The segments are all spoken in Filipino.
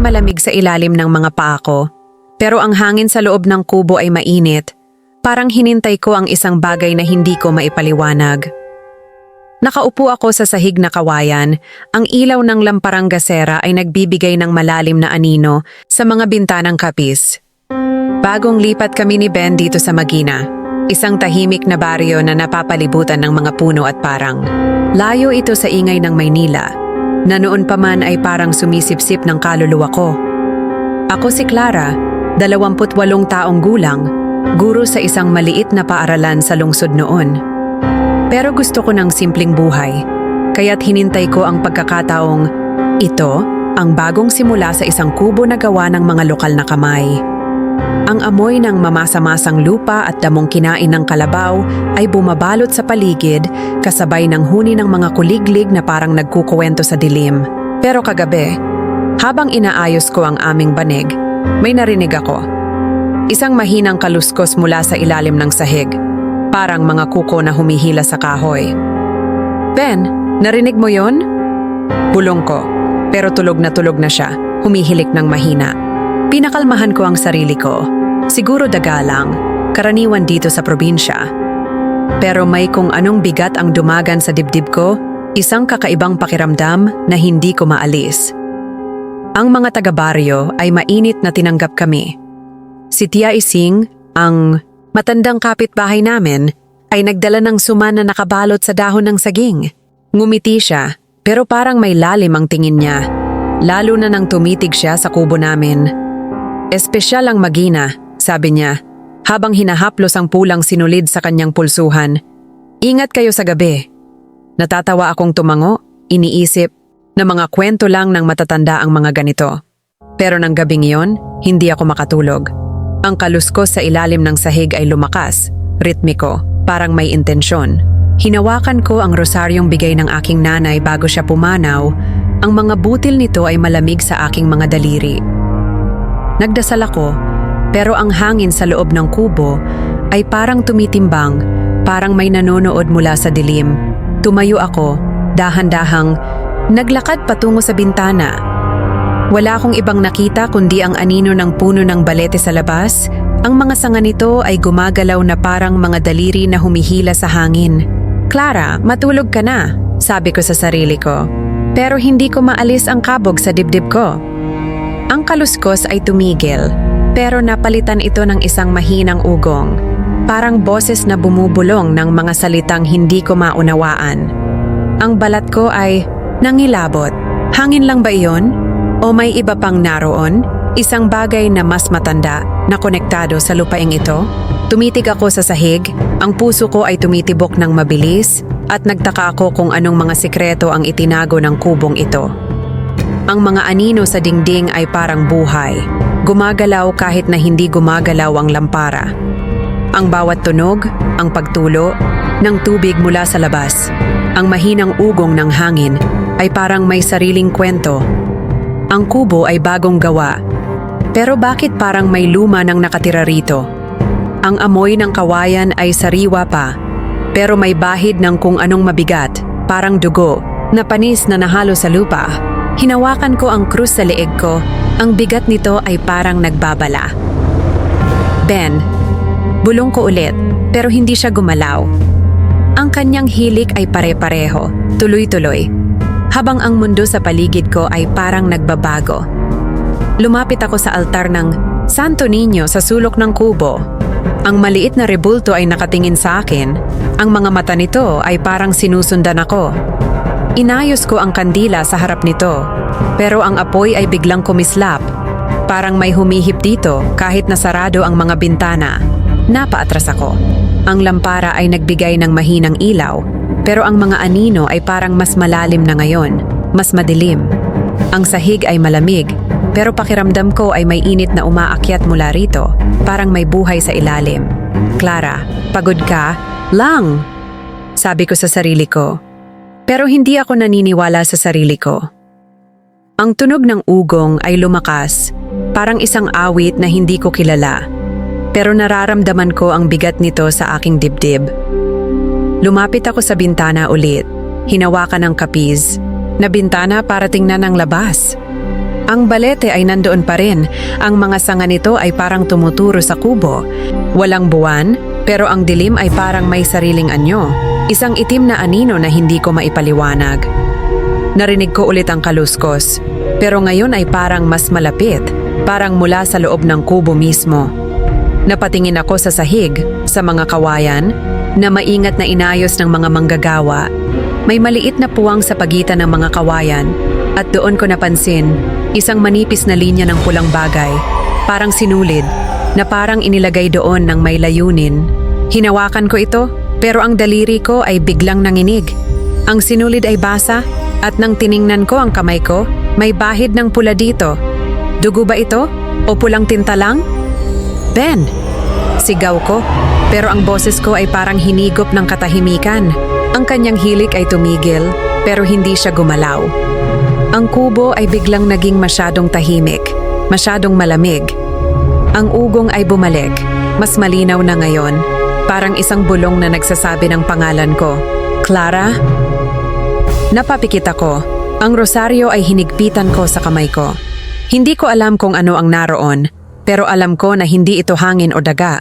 malamig sa ilalim ng mga paa ko, pero ang hangin sa loob ng kubo ay mainit. Parang hinintay ko ang isang bagay na hindi ko maipaliwanag. Nakaupo ako sa sahig na kawayan, ang ilaw ng lamparang gasera ay nagbibigay ng malalim na anino sa mga bintanang kapis. Bagong lipat kami ni Ben dito sa Magina, isang tahimik na baryo na napapalibutan ng mga puno at parang. Layo ito sa ingay ng Maynila, na noon pa man ay parang sumisipsip ng kaluluwa ko. Ako si Clara, 28 taong gulang, guro sa isang maliit na paaralan sa lungsod noon. Pero gusto ko ng simpleng buhay, kaya't hinintay ko ang pagkakataong ito ang bagong simula sa isang kubo na gawa ng mga lokal na kamay. Ang amoy ng mamasa-masang lupa at damong kinain ng kalabaw ay bumabalot sa paligid kasabay ng huni ng mga kuliglig na parang nagkukuwento sa dilim. Pero kagabi, habang inaayos ko ang aming banig, may narinig ako. Isang mahinang kaluskos mula sa ilalim ng sahig. Parang mga kuko na humihila sa kahoy. Ben, narinig mo yon? Bulong ko, pero tulog na siya, humihilik ng mahina. Pinakalmahan ko ang sarili ko. Siguro daga lang, karaniwan dito sa probinsya. Pero may kung anong bigat ang dumagan sa dibdib ko, isang kakaibang pakiramdam na hindi ko maalis. Ang mga taga-baryo ay mainit na tinanggap kami. Si Tia Ising, ang matandang kapitbahay namin, ay nagdala ng suman na nakabalot sa dahon ng saging. Ngumiti siya, pero parang may lalim ang tingin niya. Lalo na nang tumitig siya sa kubo namin. Espesyal ang Magina, sabi niya, habang hinahaplos ang pulang sinulid sa kanyang pulsuhan. Ingat kayo sa gabi. Natatawa akong tumango, iniisip na mga kwento lang ng matatanda ang mga ganito. Pero nang gabing iyon, hindi ako makatulog. Ang kaluskos sa ilalim ng sahig ay lumakas, ritmiko, parang may intensyon. Hinawakan ko ang rosaryong bigay ng aking nanay bago siya pumanaw. Ang mga butil nito ay malamig sa aking mga daliri. Nagdasal ako, pero ang hangin sa loob ng kubo ay parang tumitimbang, parang may nanonood mula sa dilim. Tumayo ako, dahan-dahang, naglakad patungo sa bintana. Wala akong ibang nakita kundi ang anino ng puno ng balete sa labas. Ang mga sanga nito ay gumagalaw na parang mga daliri na humihila sa hangin. Clara, matulog ka na, sabi ko sa sarili ko. Pero hindi ko maalis ang kabog sa dibdib ko. Ang kaluskos ay tumigil, pero napalitan ito ng isang mahinang ugong. Parang boses na bumubulong ng mga salitang hindi ko maunawaan. Ang balat ko ay nangilabot. Hangin lang ba iyon? O may iba pang naroon? Isang bagay na mas matanda na konektado sa lupaing ito? Tumitig ako sa sahig, ang puso ko ay tumitibok ng mabilis at nagtaka ako kung anong mga sikreto ang itinago ng kubong ito. Ang mga anino sa dingding ay parang buhay. Gumagalaw kahit na hindi gumagalaw ang lampara. Ang bawat tunog, ang pagtulo ng tubig mula sa labas, ang mahinang ugong ng hangin ay parang may sariling kwento. Ang kubo ay bagong gawa, pero bakit parang may luma nang nakatira rito? Ang amoy ng kawayan ay sariwa pa, pero may bahid ng kung anong mabigat, parang dugo, na panis na nahalo sa lupa. Hinawakan ko ang krus sa leeg ko, ang bigat nito ay parang nagbabala. Ben, bulong ko ulit, pero hindi siya gumalaw. Ang kanyang hilik ay pare-pareho, tuloy-tuloy. Habang ang mundo sa paligid ko ay parang nagbabago. Lumapit ako sa altar ng Santo Niño sa sulok ng kubo. Ang maliit na rebulto ay nakatingin sa akin. Ang mga mata nito ay parang sinusundan ako. Inayos ko ang kandila sa harap nito, pero ang apoy ay biglang kumislap. Parang may humihip dito kahit nasarado ang mga bintana. Napaatras ako. Ang lampara ay nagbigay ng mahinang ilaw, pero ang mga anino ay parang mas malalim na ngayon, mas madilim. Ang sahig ay malamig, pero pakiramdam ko ay may init na umaakyat mula rito, parang may buhay sa ilalim. Clara, pagod ka? Lang! Sabi ko sa sarili ko. Pero hindi ako naniniwala sa sarili ko. Ang tunog ng ugong ay lumakas, parang isang awit na hindi ko kilala. Pero nararamdaman ko ang bigat nito sa aking dibdib. Lumapit ako sa bintana ulit, hinawakan ng kapiz, na bintana para tingnan ang labas. Ang balete ay nandoon pa rin. Ang mga sanga nito ay parang tumuturo sa kubo. Walang buwan, pero ang dilim ay parang may sariling anyo. Isang itim na anino na hindi ko maipaliwanag. Narinig ko ulit ang kaluskos, pero ngayon ay parang mas malapit, parang mula sa loob ng kubo mismo. Napatingin ako sa sahig, sa mga kawayan, na maingat na inayos ng mga manggagawa. May maliit na puwang sa pagitan ng mga kawayan, at doon ko napansin, isang manipis na linya ng pulang bagay, parang sinulid, na parang inilagay doon ng may layunin. Hinawakan ko ito, pero ang daliri ko ay biglang nanginig. Ang sinulid ay basa, at nang tiningnan ko ang kamay ko, may bahid ng pula dito. Dugo ba ito? O pulang tinta lang? Ben! Sigaw ko, pero ang boses ko ay parang hinigop ng katahimikan. Ang kanyang hilik ay tumigil, pero hindi siya gumalaw. Ang kubo ay biglang naging masyadong tahimik, masyadong malamig. Ang ugong ay bumalik, mas malinaw na ngayon, parang isang bulong na nagsasabi ng pangalan ko. Clara? Napapikit ako. Ang rosaryo ay hinigpitan ko sa kamay ko. Hindi ko alam kung ano ang naroon, pero alam ko na hindi ito hangin o daga.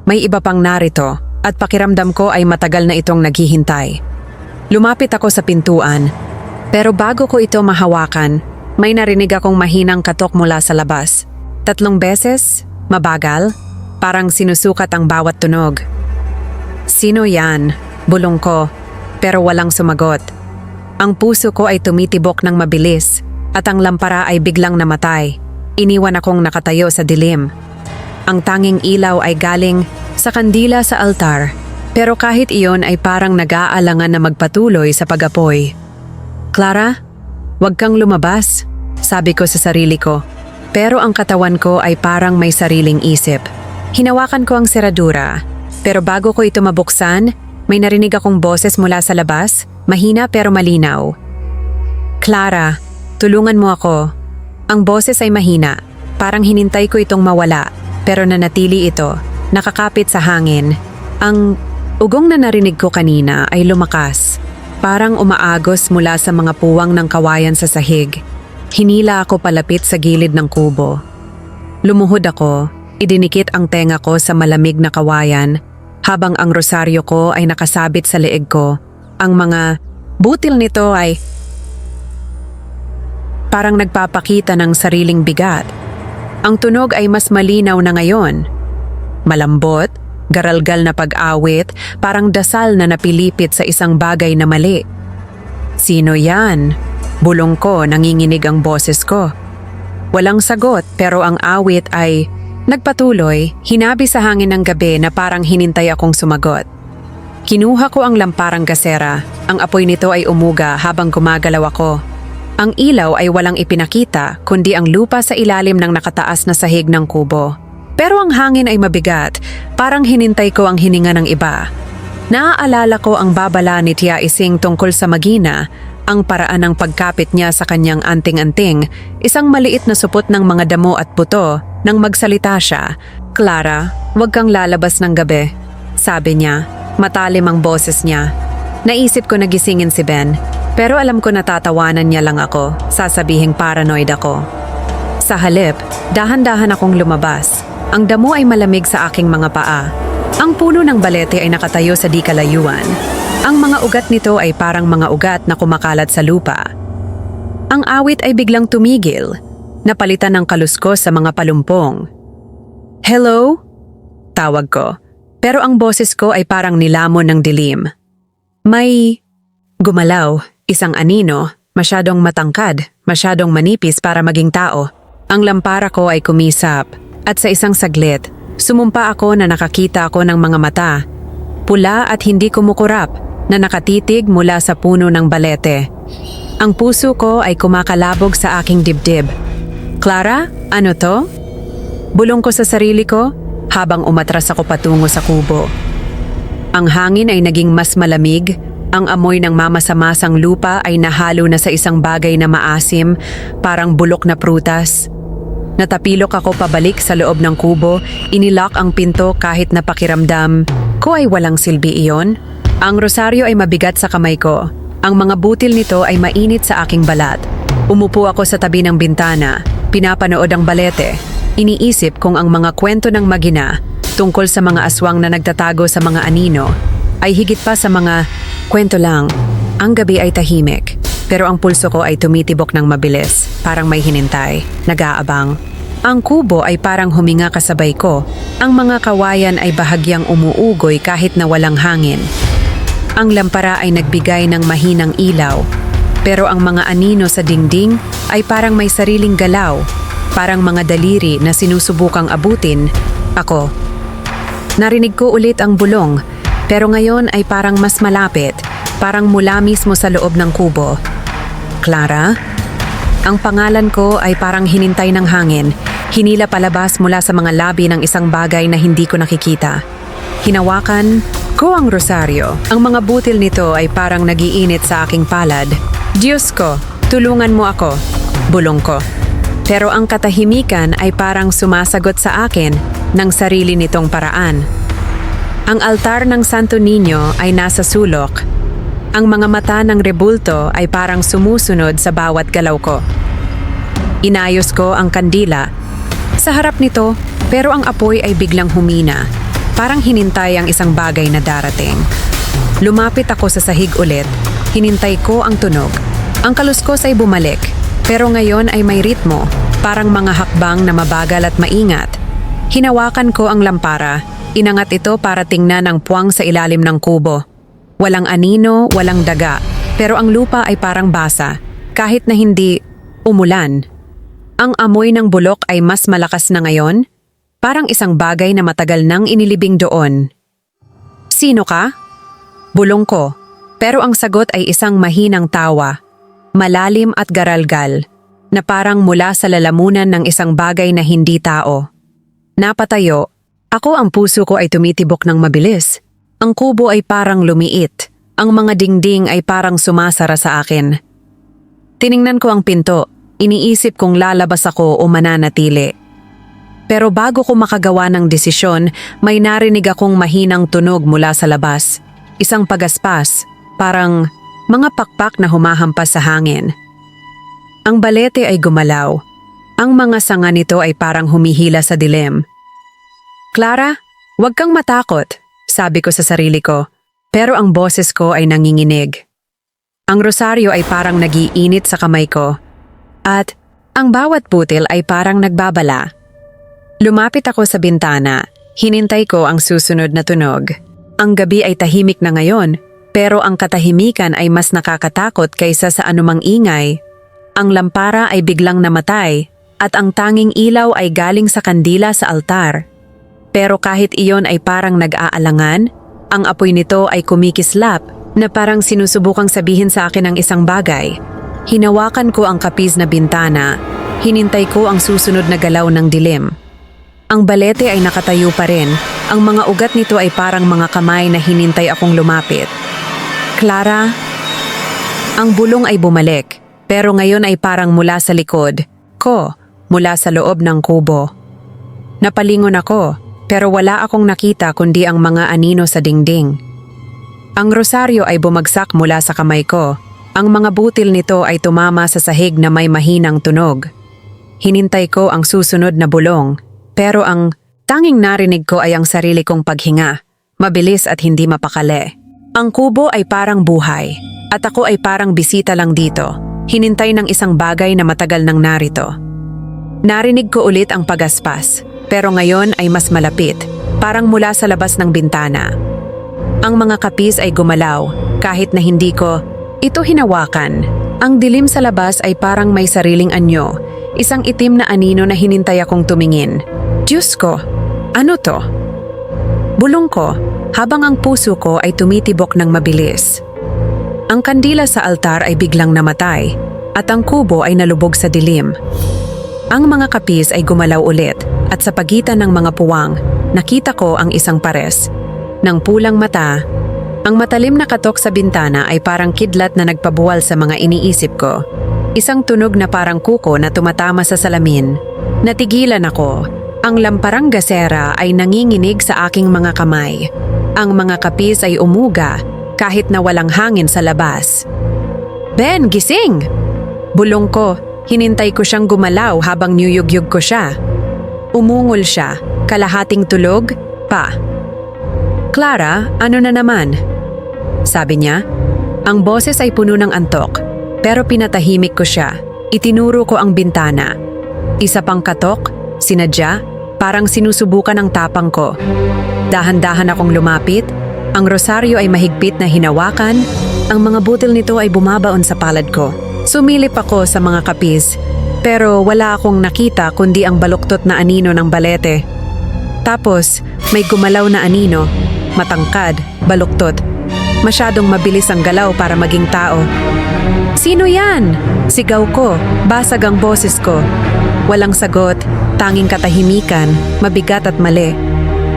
May iba pang narito, at pakiramdam ko ay matagal na itong naghihintay. Lumapit ako sa pintuan, pero bago ko ito mahawakan, may narinig akong mahinang katok mula sa labas. 3 beses, mabagal, parang sinusukat ang bawat tunog. Sino yan? Bulong ko, pero walang sumagot. Ang puso ko ay tumitibok ng mabilis, at ang lampara ay biglang namatay. Iniwan akong nakatayo sa dilim. Ang tanging ilaw ay galing sa kandila sa altar, pero kahit iyon ay parang nag-aalangan na magpatuloy sa pag-apoy. Clara, huwag kang lumabas, sabi ko sa sarili ko. Pero ang katawan ko ay parang may sariling isip. Hinawakan ko ang seradura, pero bago ko ito mabuksan, may narinig akong boses mula sa labas, mahina pero malinaw. Clara, tulungan mo ako. Ang boses ay mahina, parang hinintay ko itong mawala, pero nanatili ito, nakakapit sa hangin. Ang ugong na narinig ko kanina ay lumakas, parang umaagos mula sa mga puwang ng kawayan sa sahig. Hinila ako palapit sa gilid ng kubo. Lumuhod ako, idinikit ang tenga ko sa malamig na kawayan, habang ang rosaryo ko ay nakasabit sa leeg ko. Ang mga butil nito ay parang nagpapakita ng sariling bigat. Ang tunog ay mas malinaw na ngayon. Malambot, garalgal na pag-awit, parang dasal na napilipit sa isang bagay na mali. Sino yan? Bulong ko, nanginginig ang boses ko. Walang sagot, pero ang awit ay nagpatuloy, hinabi sa hangin ng gabi na parang hinintay akong sumagot. Kinuha ko ang lamparang gasera. Ang apoy nito ay umuga habang gumagalaw ako. Ang ilaw ay walang ipinakita, kundi ang lupa sa ilalim ng nakataas na sahig ng kubo. Pero ang hangin ay mabigat, parang hinintay ko ang hininga ng iba. Naaalala ko ang babala ni Tia Ising tungkol sa Magina, ang paraan ng pagkapit niya sa kanyang anting-anting, isang maliit na supot ng mga damo at buto, nang magsalita siya. Clara, huwag kang lalabas ng gabi, sabi niya. Matalim ang boses niya. Naisip ko na gisingin si Ben, pero alam ko natatawanan niya lang ako, sasabihing paranoid ako. Sa halip, dahan-dahan akong lumabas. Ang damo ay malamig sa aking mga paa. Ang puno ng balete ay nakatayo sa di kalayuan. Ang mga ugat nito ay parang mga ugat na kumakalat sa lupa. Ang awit ay biglang tumigil, napalitan ng kaluskos sa mga palumpong. Hello? Tawag ko, pero ang boses ko ay parang nilamon ng dilim. May gumalaw, isang anino, masyadong matangkad, masyadong manipis para maging tao. Ang lampara ko ay kumisap, at sa isang saglit, sumumpa ako na nakakita ako ng mga mata. Pula at hindi kumukurap, na nakatitig mula sa puno ng balete. Ang puso ko ay kumakalabog sa aking dibdib. Clara, ano to? Bulong ko sa sarili ko habang umatras ako patungo sa kubo. Ang hangin ay naging mas malamig, ang amoy ng mamasamasang lupa ay nahalo na sa isang bagay na maasim, parang bulok na prutas. Natapilok ako pabalik sa loob ng kubo, inilock ang pinto kahit napakiramdam ko ay walang silbi iyon. Ang rosaryo ay mabigat sa kamay ko. Ang mga butil nito ay mainit sa aking balat. Umupo ako sa tabi ng bintana, pinapanood ang balete. Iniisip kung ang mga kwento ng magina tungkol sa mga aswang na nagtatago sa mga anino ay higit pa sa mga kwento lang. Ang gabi ay tahimik, pero ang pulso ko ay tumitibok ng mabilis, parang may hinintay, nag-aabang. Ang kubo ay parang huminga kasabay ko. Ang mga kawayan ay bahagyang umuugoy kahit na walang hangin. Ang lampara ay nagbigay ng mahinang ilaw, pero ang mga anino sa dingding ay parang may sariling galaw, parang mga daliri na sinusubukang abutin. Ako. Narinig ko ulit ang bulong, pero ngayon ay parang mas malapit, parang mula mismo sa loob ng kubo. Clara? Ang pangalan ko ay parang hinintay ng hangin, hinila palabas mula sa mga labi ng isang bagay na hindi ko nakikita. Hinawakan ko ang rosaryo. Ang mga butil nito ay parang nagiinit sa aking palad. Diyos ko, tulungan mo ako, bulong ko. Pero ang katahimikan ay parang sumasagot sa akin ng sarili nitong paraan. Ang altar ng Santo Niño ay nasa sulok. Ang mga mata ng rebulto ay parang sumusunod sa bawat galaw ko. Inayos ko ang kandila. Sa harap nito, pero ang apoy ay biglang humina. Parang hinintay ang isang bagay na darating. Lumapit ako sa sahig ulit. Hinintay ko ang tunog. Ang kaluskos ay bumalik, pero ngayon ay may ritmo, parang mga hakbang na mabagal at maingat. Hinawakan ko ang lampara. Inangat ito para tingnan ang puwang sa ilalim ng kubo. Walang anino, walang daga, pero ang lupa ay parang basa, kahit na hindi umulan. Ang amoy ng bulok ay mas malakas na ngayon, parang isang bagay na matagal nang inilibing doon. Sino ka? Bulong ko, pero ang sagot ay isang mahinang tawa, malalim at garalgal, na parang mula sa lalamunan ng isang bagay na hindi tao. Napatayo, ako ang puso ko ay tumitibok ng mabilis. Ang kubo ay parang lumiit, ang mga dingding ay parang sumasara sa akin. Tiningnan ko ang pinto, iniisip kung lalabas ako o mananatili. Pero bago ko makagawa ng desisyon, may narinig akong mahinang tunog mula sa labas. Isang pagaspas, parang mga pakpak na humahampas sa hangin. Ang balete ay gumalaw. Ang mga sanga nito ay parang humihila sa dilim. Clara, huwag kang matakot, sabi ko sa sarili ko, pero ang boses ko ay nanginginig. Ang rosaryo ay parang nagiinit sa kamay ko, at ang bawat putil ay parang nagbabala. Lumapit ako sa bintana, hinintay ko ang susunod na tunog. Ang gabi ay tahimik na ngayon, pero ang katahimikan ay mas nakakatakot kaysa sa anumang ingay. Ang lampara ay biglang namatay, at ang tanging ilaw ay galing sa kandila sa altar. Pero kahit iyon ay parang nag-aalangan, ang apoy nito ay kumikislap na parang sinusubukang sabihin sa akin ang isang bagay. Hinawakan ko ang kapis na bintana, hinintay ko ang susunod na galaw ng dilim. Ang balete ay nakatayo pa rin, ang mga ugat nito ay parang mga kamay na hinintay akong lumapit. Clara? Ang bulong ay bumalik, pero ngayon ay parang mula sa likod ko, mula sa loob ng kubo. Napalingon ako, pero wala akong nakita kundi ang mga anino sa dingding. Ang rosaryo ay bumagsak mula sa kamay ko. Ang mga butil nito ay tumama sa sahig na may mahinang tunog. Hinintay ko ang susunod na bulong, pero ang tanging narinig ko ay ang sarili kong paghinga, mabilis at hindi mapakali. Ang kubo ay parang buhay, at ako ay parang bisita lang dito, hinintay ng isang bagay na matagal nang narito. Narinig ko ulit ang pagaspas, pero ngayon ay mas malapit, parang mula sa labas ng bintana. Ang mga kapis ay gumalaw, kahit na hindi ko ito hinawakan. Ang dilim sa labas ay parang may sariling anyo, isang itim na anino na hinintay akong tumingin. Diyos ko, ano to? Bulong ko, habang ang puso ko ay tumitibok ng mabilis. Ang kandila sa altar ay biglang namatay, at ang kubo ay nalubog sa dilim. Ang mga kapis ay gumalaw ulit, at sa pagitan ng mga puwang, nakita ko ang isang pares. Nang pulang mata, ang matalim na katok sa bintana ay parang kidlat na nagpabuwal sa mga iniisip ko. Isang tunog na parang kuko na tumatama sa salamin. Natigilan ako. Ang lamparang gasera ay nanginginig sa aking mga kamay. Ang mga kapis ay umuga kahit na walang hangin sa labas. Ben, gising! Bulong ko, hinintay ko siyang gumalaw habang niyugyug ko siya. Umungol siya, kalahating tulog, pa. Clara, ano na naman? Sabi niya. Ang boses ay puno ng antok, pero pinatahimik ko siya. Itinuro ko ang bintana. Isa pang katok, sinadya, parang sinusubukan ang tapang ko. Dahan-dahan akong lumapit, ang rosaryo ay mahigpit na hinawakan, ang mga butil nito ay bumabaon sa palad ko. Sumilip ako sa mga kapis, pero wala akong nakita kundi ang baluktot na anino ng balete. Tapos, may gumalaw na anino, matangkad, baluktot. Masyadong mabilis ang galaw para maging tao. Sino yan? Sigaw ko, basag ang boses ko. Walang sagot, tanging katahimikan, mabigat at mali.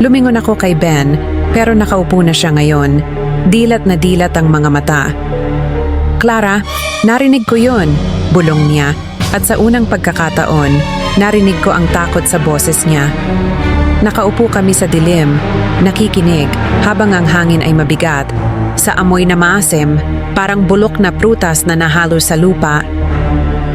Lumingon ako kay Ben, pero nakaupo na siya ngayon. Dilat na dilat ang mga mata. Clara, narinig ko yun, bulong niya. At sa unang pagkakataon, narinig ko ang takot sa boses niya. Nakaupo kami sa dilim, nakikinig habang ang hangin ay mabigat. Sa amoy na maasim, parang bulok na prutas na nahalo sa lupa.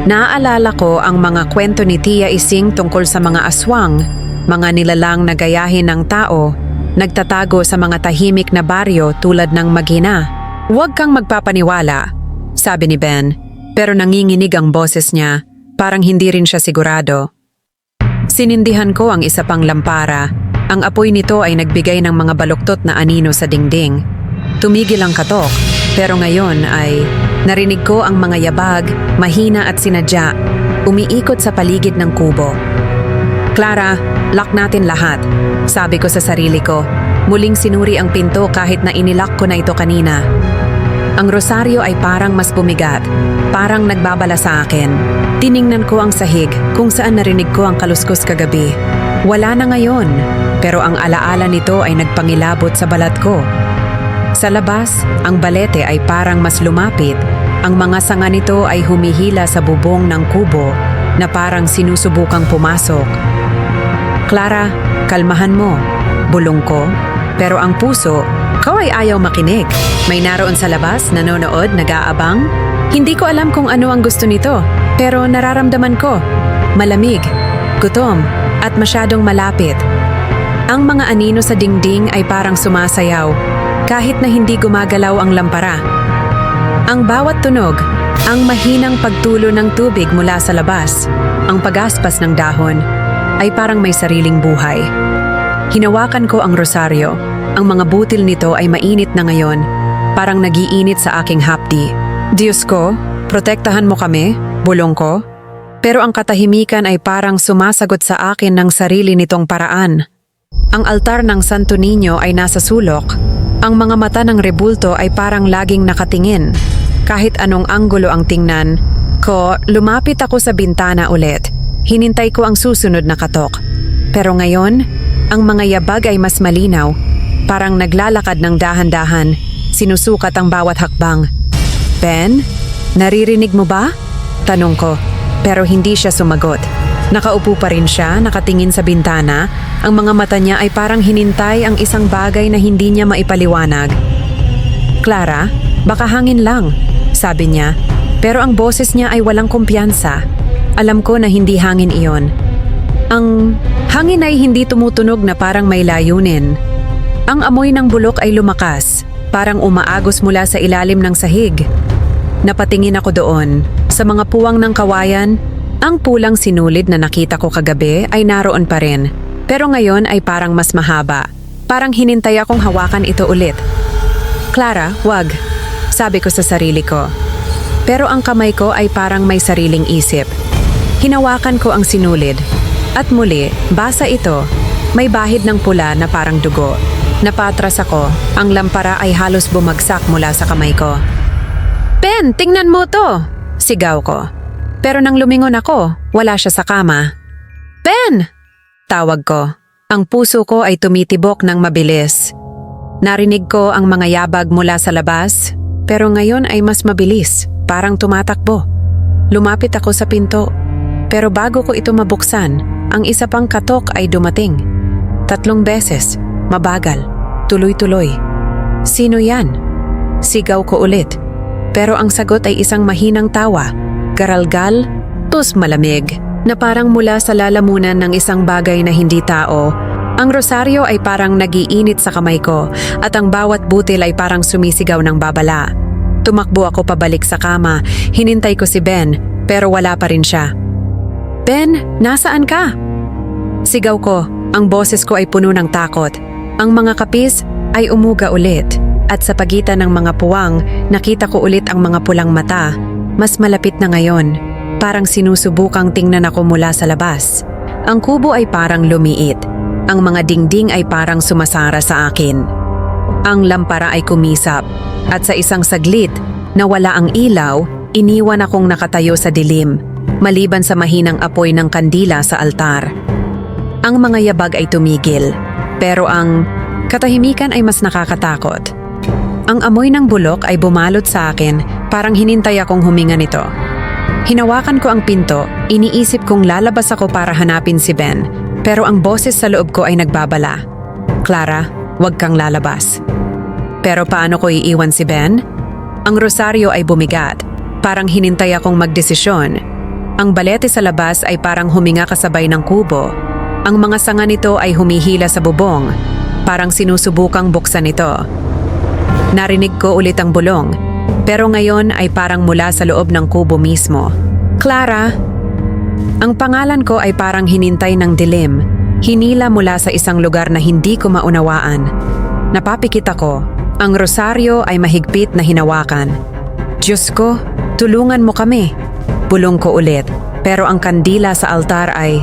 Naaalala ko ang mga kwento ni Tia Ising tungkol sa mga aswang, mga nilalang na gayahin ng tao, nagtatago sa mga tahimik na baryo tulad ng Magina. Huwag kang magpapaniwala, sabi ni Ben, pero nanginginig ang boses niya, parang hindi rin siya sigurado. Sinindihan ko ang isa pang lampara. Ang apoy nito ay nagbigay ng mga baluktot na anino sa dingding. Tumigil ang katok, pero ngayon ay narinig ko ang mga yabag, mahina at sinadya, umiikot sa paligid ng kubo. Clara, lock natin lahat, sabi ko sa sarili ko. Muling sinuri ang pinto kahit na inilock ko na ito kanina. Ang rosaryo ay parang mas bumigat, parang nagbabala sa akin. Tiningnan ko ang sahig kung saan narinig ko ang kaluskos kagabi. Wala na ngayon, pero ang alaala nito ay nagpangilabot sa balat ko. Sa labas, ang balete ay parang mas lumapit. Ang mga sanga nito ay humihila sa bubong ng kubo na parang sinusubukang pumasok. Clara, kalmahan mo, bulong ko. Pero ang puso, ikaw ay ayaw makinig. May naroon sa labas, nanonood, nag-aabang. Hindi ko alam kung ano ang gusto nito, pero nararamdaman ko. Malamig, gutom, at masyadong malapit. Ang mga anino sa dingding ay parang sumasayaw, kahit na hindi gumagalaw ang lampara. Ang bawat tunog, ang mahinang pagtulo ng tubig mula sa labas, ang pagaspas ng dahon, ay parang may sariling buhay. Hinawakan ko ang rosaryo. Ang mga butil nito ay mainit na ngayon, parang nagiinit sa aking hapdi. Diyos ko, protektahan mo kami, bulong ko. Pero ang katahimikan ay parang sumasagot sa akin ng sarili nitong paraan. Ang altar ng Santo Niño ay nasa sulok. Ang mga mata ng rebulto ay parang laging nakatingin. Kahit anong anggulo ang tingnan ko, lumapit ako sa bintana ulit. Hinintay ko ang susunod na katok. Pero ngayon, ang mga yabag ay mas malinaw. Parang naglalakad ng dahan-dahan, sinusukat ang bawat hakbang. Ben, naririnig mo ba? Tanong ko, pero hindi siya sumagot. Nakaupo pa rin siya, nakatingin sa bintana. Ang mga mata niya ay parang hinintay ang isang bagay na hindi niya maipaliwanag. Clara, baka hangin lang, sabi niya. Pero ang boses niya ay walang kumpiyansa. Alam ko na hindi hangin iyon. Ang hangin ay hindi tumutunog na parang may layunin. Ang amoy ng bulok ay lumakas, parang umaagos mula sa ilalim ng sahig. Napatingin ako doon. Sa mga puwang ng kawayan, ang pulang sinulid na nakita ko kagabi ay naroon pa rin. Pero ngayon ay parang mas mahaba. Parang hinintay akong hawakan ito ulit. Clara, wag, sabi ko sa sarili ko. Pero ang kamay ko ay parang may sariling isip. Hinawakan ko ang sinulid. At muli, basa ito. May bahid ng pula na parang dugo. Napatras ako. Ang lampara ay halos bumagsak mula sa kamay ko. Ben, tingnan mo to! Sigaw ko. Pero nang lumingon ako, wala siya sa kama. Ben! Tawag ko. Ang puso ko ay tumitibok ng mabilis. Narinig ko ang mga yabag mula sa labas, pero ngayon ay mas mabilis, parang tumatakbo. Lumapit ako sa pinto, pero bago ko ito mabuksan, ang isa pang katok ay dumating. 3 beses, mabagal, tuloy-tuloy. Sino yan? Sigaw ko ulit, pero ang sagot ay isang mahinang tawa. garalgal, tos malamig, na parang mula sa lalamunan ng isang bagay na hindi tao. Ang rosaryo ay parang nagiinit sa kamay ko at ang bawat butil ay parang sumisigaw ng babala. Tumakbo ako pabalik sa kama, hinintay ko si Ben, pero wala pa rin siya. Ben, nasaan ka? Sigaw ko, ang boses ko ay puno ng takot. Ang mga kapis ay umuga ulit at sa pagitan ng mga puwang nakita ko ulit ang mga pulang mata. Mas malapit na ngayon, parang sinusubukang tingnan ako mula sa labas. Ang kubo ay parang lumiit. Ang mga dingding ay parang sumasara sa akin. Ang lampara ay kumisap at sa isang saglit na wala ang ilaw, iniwan akong nakatayo sa dilim, maliban sa mahinang apoy ng kandila sa altar. Ang mga yabag ay tumigil, pero ang katahimikan ay mas nakakatakot. Ang amoy ng bulok ay bumalot sa akin, parang hinintay akong huminga nito. Hinawakan ko ang pinto, iniisip kong lalabas ako para hanapin si Ben, pero ang boses sa loob ko ay nagbabala. Clara, huwag kang lalabas. Pero paano ko iiwan si Ben? Ang rosaryo ay bumigat, parang hinintay akong magdesisyon. Ang balete sa labas ay parang huminga kasabay ng kubo. Ang mga sanga nito ay humihila sa bubong, parang sinusubukang buksan ito. Narinig ko ulit ang bulong, pero ngayon ay parang mula sa loob ng kubo mismo. Clara! Ang pangalan ko ay parang hinintay ng dilim, hinila mula sa isang lugar na hindi ko maunawaan. Napapikit ako, ang rosaryo ay mahigpit na hinawakan. Diyos ko, tulungan mo kami. Bulong ko ulit, pero ang kandila sa altar ay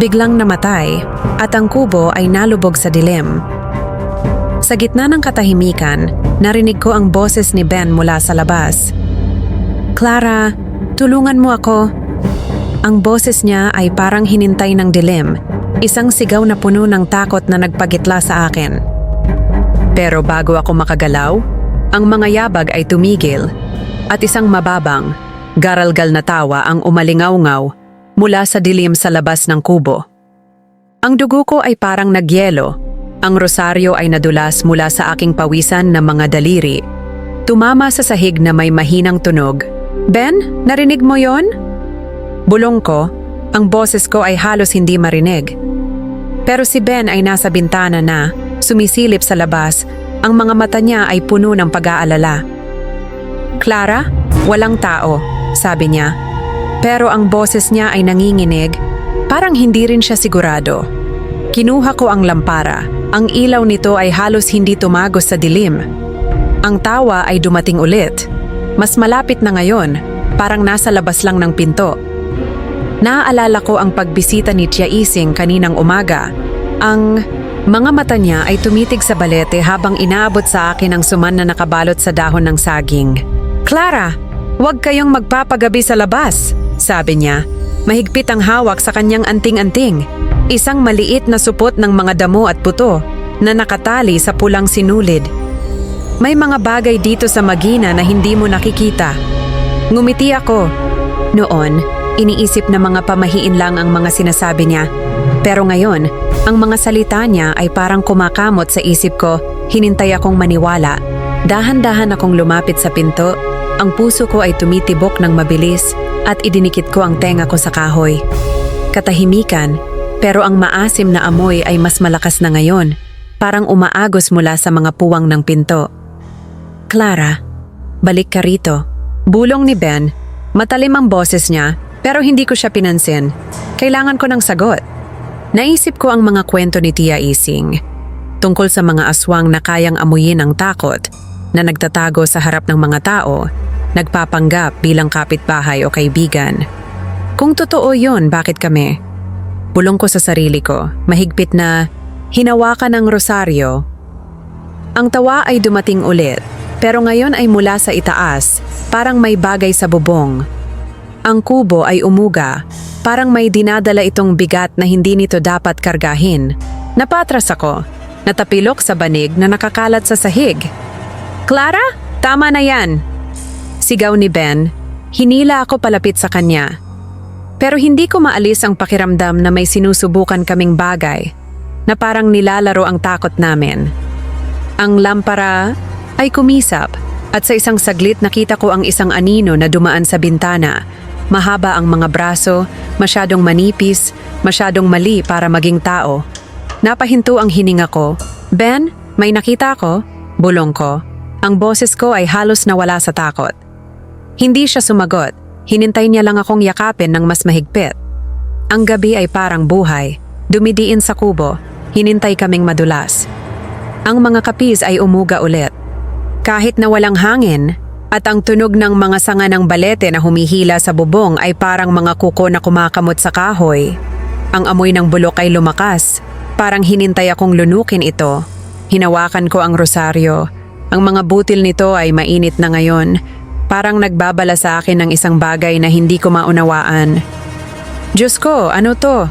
biglang namatay at ang kubo ay nalubog sa dilim. Sa gitna ng katahimikan, narinig ko ang boses ni Ben mula sa labas. Clara, tulungan mo ako. Ang boses niya ay parang hinintay ng dilim, isang sigaw na puno ng takot na nagpagitla sa akin. Pero bago ako makagalaw, ang mga yabag ay tumigil at isang mababang, garalgal na tawa ang umalingaw-ngaw mula sa dilim sa labas ng kubo. Ang dugo ko ay parang nagyelo, ang rosaryo ay nadulas mula sa aking pawisan na mga daliri. Tumama sa sahig na may mahinang tunog. Ben, narinig mo yon? Bulong ko, ang boses ko ay halos hindi marinig. Pero si Ben ay nasa bintana na, sumisilip sa labas, ang mga mata niya ay puno ng pag-aalala. Clara, walang tao, sabi niya. Pero ang boses niya ay nanginginig, parang hindi rin siya sigurado. Kinuha ko ang lampara, ang ilaw nito ay halos hindi tumagos sa dilim. Ang tawa ay dumating ulit. Mas malapit na ngayon, parang nasa labas lang ng pinto. Naaalala ko ang pagbisita ni Tia Ising kaninang umaga. Ang mga mata niya ay tumitig sa balete habang inaabot sa akin ang suman na nakabalot sa dahon ng saging. Clara, huwag kayong magpapagabi sa labas, sabi niya. Mahigpit ang hawak sa kanyang anting-anting. Isang maliit na supot ng mga damo at puto na nakatali sa pulang sinulid. May mga bagay dito sa Magina na hindi mo nakikita. Ngumiti ako. Noon, iniisip na mga pamahiin lang ang mga sinasabi niya. Pero ngayon, ang mga salita niya ay parang kumakamot sa isip ko, hinintay akong maniwala. Dahan-dahan akong lumapit sa pinto, ang puso ko ay tumitibok ng mabilis at idinikit ko ang tenga ko sa kahoy. Katahimikan, pero ang maasim na amoy ay mas malakas na ngayon, parang umaagos mula sa mga puwang ng pinto. Clara, balik ka rito. Bulong ni Ben, matalim ang boses niya, pero hindi ko siya pinansin. Kailangan ko ng sagot. Naisip ko ang mga kwento ni Tia Ising, tungkol sa mga aswang na kayang amuyin ang takot, na nagtatago sa harap ng mga tao, nagpapanggap bilang kapitbahay o kaibigan. Kung totoo yon, bakit kami? Bulong ko sa sarili ko, mahigpit na hinawakan ng rosaryo. Ang tawa ay dumating ulit, pero ngayon ay mula sa itaas, parang may bagay sa bubong. Ang kubo ay umuga, parang may dinadala itong bigat na hindi nito dapat kargahin. Napatras ako, natapilok sa banig na nakakalat sa sahig. Clara, tama na yan! Sigaw ni Ben, hinila ako palapit sa kanya. Pero hindi ko maalis ang pakiramdam na may sinusubukan kaming bagay, na parang nilalaro ang takot namin. Ang lampara ay kumisap at sa isang saglit nakita ko ang isang anino na dumaan sa bintana. Mahaba ang mga braso, masyadong manipis, masyadong mali para maging tao. Napahinto ang hininga ko. Ben, may nakita ko? Bulong ko. Ang boses ko ay halos nawala sa takot. Hindi siya sumagot. Hinintay niya lang akong yakapin ng mas mahigpit. Ang gabi ay parang buhay. Dumidiin sa kubo. Hinintay kaming madulas. Ang mga kapis ay umuga ulit. Kahit na walang hangin, at ang tunog ng mga sanga ng balete na humihila sa bubong ay parang mga kuko na kumakamot sa kahoy. Ang amoy ng bulok ay lumakas. Parang hinintay akong lunukin ito. Hinawakan ko ang rosaryo. Ang mga butil nito ay mainit na ngayon. Parang nagbabala sa akin ng isang bagay na hindi ko maunawaan. Diyos ko, ano to?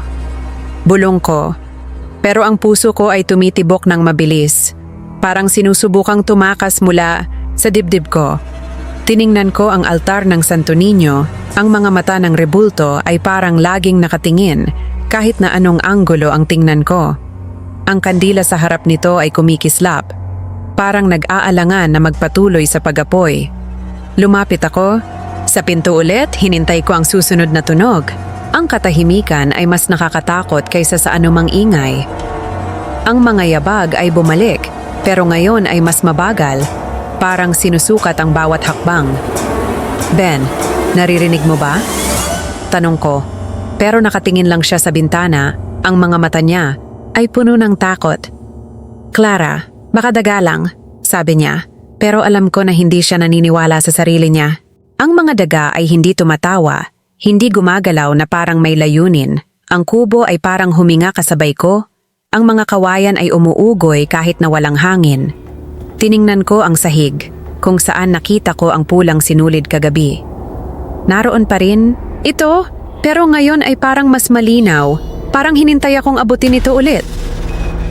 Bulong ko. Pero ang puso ko ay tumitibok ng mabilis. Parang sinusubukang tumakas mula sa dibdib ko. Tiningnan ko ang altar ng Santo Niño. Ang mga mata ng rebulto ay parang laging nakatingin kahit na anong anggulo ang tingnan ko. Ang kandila sa harap nito ay kumikislap. Parang nag-aalangan na magpatuloy sa pag-apoy. Lumapit ako. Sa pinto ulit, hinintay ko ang susunod na tunog. Ang katahimikan ay mas nakakatakot kaysa sa anumang ingay. Ang mga yabag ay bumalik, pero ngayon ay mas mabagal. Parang sinusukat ang bawat hakbang. Ben, naririnig mo ba? Tanong ko. Pero nakatingin lang siya sa bintana. Ang mga mata niya ay puno ng takot. Clara, baka daga lang, sabi niya. Pero alam ko na hindi siya naniniwala sa sarili niya. Ang mga daga ay hindi tumatawa, hindi gumagalaw na parang may layunin. Ang kubo ay parang huminga kasabay ko. Ang mga kawayan ay umuugoy kahit na walang hangin. Tiningnan ko ang sahig, kung saan nakita ko ang pulang sinulid kagabi. Naroon pa rin? Ito, pero ngayon ay parang mas malinaw. Parang hinintay akong abutin ito ulit.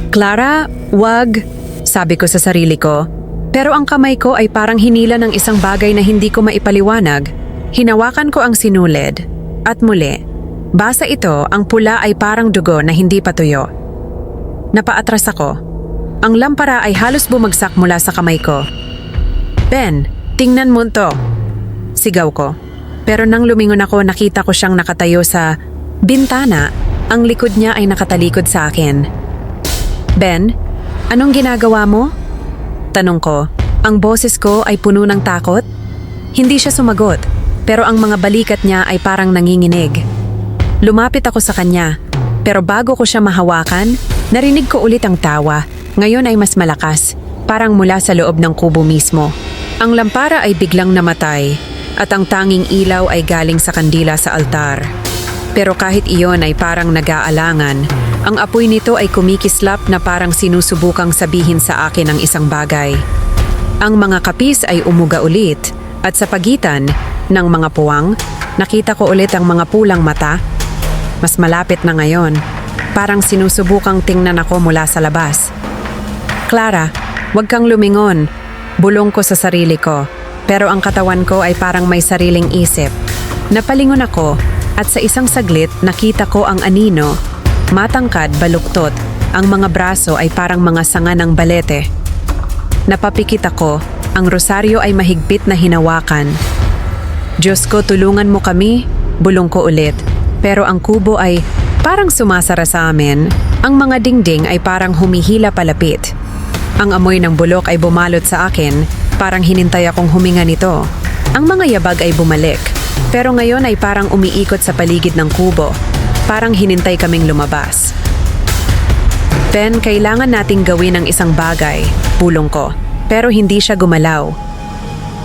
Clara, wag, sabi ko sa sarili ko. Pero ang kamay ko ay parang hinila ng isang bagay na hindi ko maipaliwanag. Hinawakan ko ang sinulid. At muli, basa ito, ang pula ay parang dugo na hindi patuyo. Napaatras ako. Ang lampara ay halos bumagsak mula sa kamay ko. Ben, tingnan mo to. Sigaw ko. Pero nang lumingon ako, nakita ko siyang nakatayo sa bintana. Ang likod niya ay nakatalikod sa akin. Ben, anong ginagawa mo? Tanong ko. Ang boses ko ay puno ng takot. Hindi siya sumagot, pero ang mga balikat niya ay parang nanginginig. Lumapit ako sa kanya, pero bago ko siya mahawakan, narinig ko ulit ang tawa. Ngayon ay mas malakas, parang mula sa loob ng kubo mismo. Ang lampara ay biglang namatay, at ang tanging ilaw ay galing sa kandila sa altar. Pero kahit iyon ay parang nag-aalangan, ang apoy nito ay kumikislap na parang sinusubukang sabihin sa akin ang isang bagay. Ang mga kapis ay umuga ulit, at sa pagitan ng mga puwang, nakita ko ulit ang mga pulang mata. Mas malapit na ngayon, parang sinusubukang tingnan ako mula sa labas. Clara, huwag kang lumingon. Bulong ko sa sarili ko, pero ang katawan ko ay parang may sariling isip. Napalingon ako at sa isang saglit nakita ko ang anino. Matangkad, baluktot, ang mga braso ay parang mga sanga ng balete. Napapikit ako, ang rosaryo ay mahigpit na hinawakan. Diyos ko, tulungan mo kami, bulong ko ulit. Pero ang kubo ay parang sumasara sa amin. Ang mga dingding ay parang humihila palapit. Ang amoy ng bulok ay bumalot sa akin, parang hinintay akong huminga nito. Ang mga yabag ay bumalik, pero ngayon ay parang umiikot sa paligid ng kubo. Parang hinintay kaming lumabas. Ben, kailangan nating gawin ang isang bagay, bulong ko, pero hindi siya gumalaw.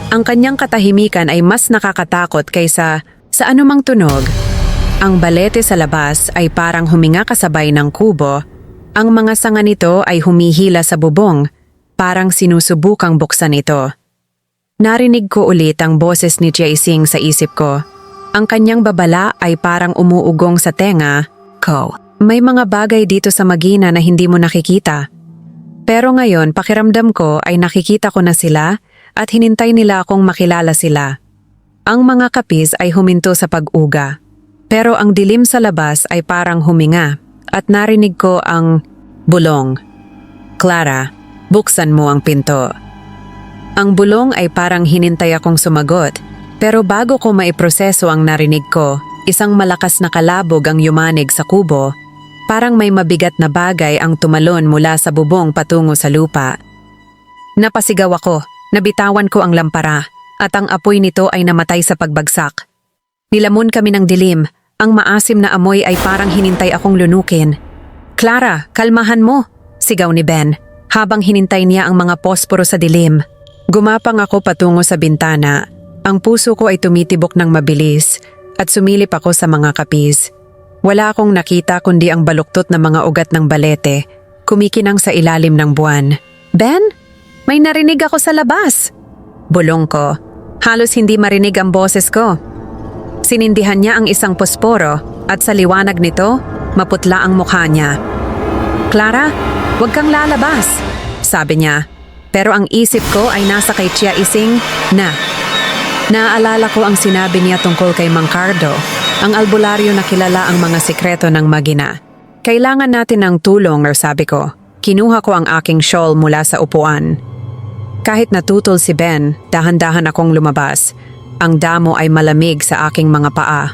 Ang kanyang katahimikan ay mas nakakatakot kaysa sa anumang tunog. Ang balete sa labas ay parang huminga kasabay ng kubo. Ang mga sanga nito ay humihila sa bubong, parang sinusubukang buksan ito. Narinig ko ulit ang boses ni Jaising sa isip ko. Ang kanyang babala ay parang umuugong sa tenga ko. May mga bagay dito sa magina na hindi mo nakikita. Pero ngayon, pakiramdam ko ay nakikita ko na sila at hinintay nila akong makilala sila. Ang mga kapis ay huminto sa pag-uga. Pero ang dilim sa labas ay parang huminga. At narinig ko ang bulong. Clara, buksan mo ang pinto. Ang bulong ay parang hinintay akong sumagot, Pero bago ko maiproseso ang narinig ko, isang malakas na kalabog ang yumanig sa kubo. Parang may mabigat na bagay ang tumalon mula sa bubong patungo sa lupa. Napasigaw ako, nabitawan ko ang lampara, at ang apoy nito ay namatay sa pagbagsak. Nilamon kami ng dilim, ang maasim na amoy ay parang hinintay akong lunukin. "Clara, kalmahan mo!" sigaw ni Ben, habang hinintay niya ang mga posporo sa dilim. Gumapang ako patungo sa bintana. Ang puso ko ay tumitibok ng mabilis, at sumilip ako sa mga kapis. Wala akong nakita kundi ang baluktot na mga ugat ng balete, kumikinang sa ilalim ng buwan. "Ben? May narinig ako sa labas!" Bulong ko. Halos hindi marinig ang boses ko. Sinindihan niya ang isang posporo at sa liwanag nito, maputla ang mukha niya. "Clara, huwag kang lalabas," sabi niya. Pero ang isip ko ay nasa kay Tia Ising na. Naaalala ko ang sinabi niya tungkol kay Mang Cardo, ang albularyo na kilala ang mga sikreto ng Magina. "Kailangan natin ng tulong," sabi ko. Kinuha ko ang aking shawl mula sa upuan. Kahit natutol si Ben, dahan-dahan akong lumabas. Ang damo ay malamig sa aking mga paa.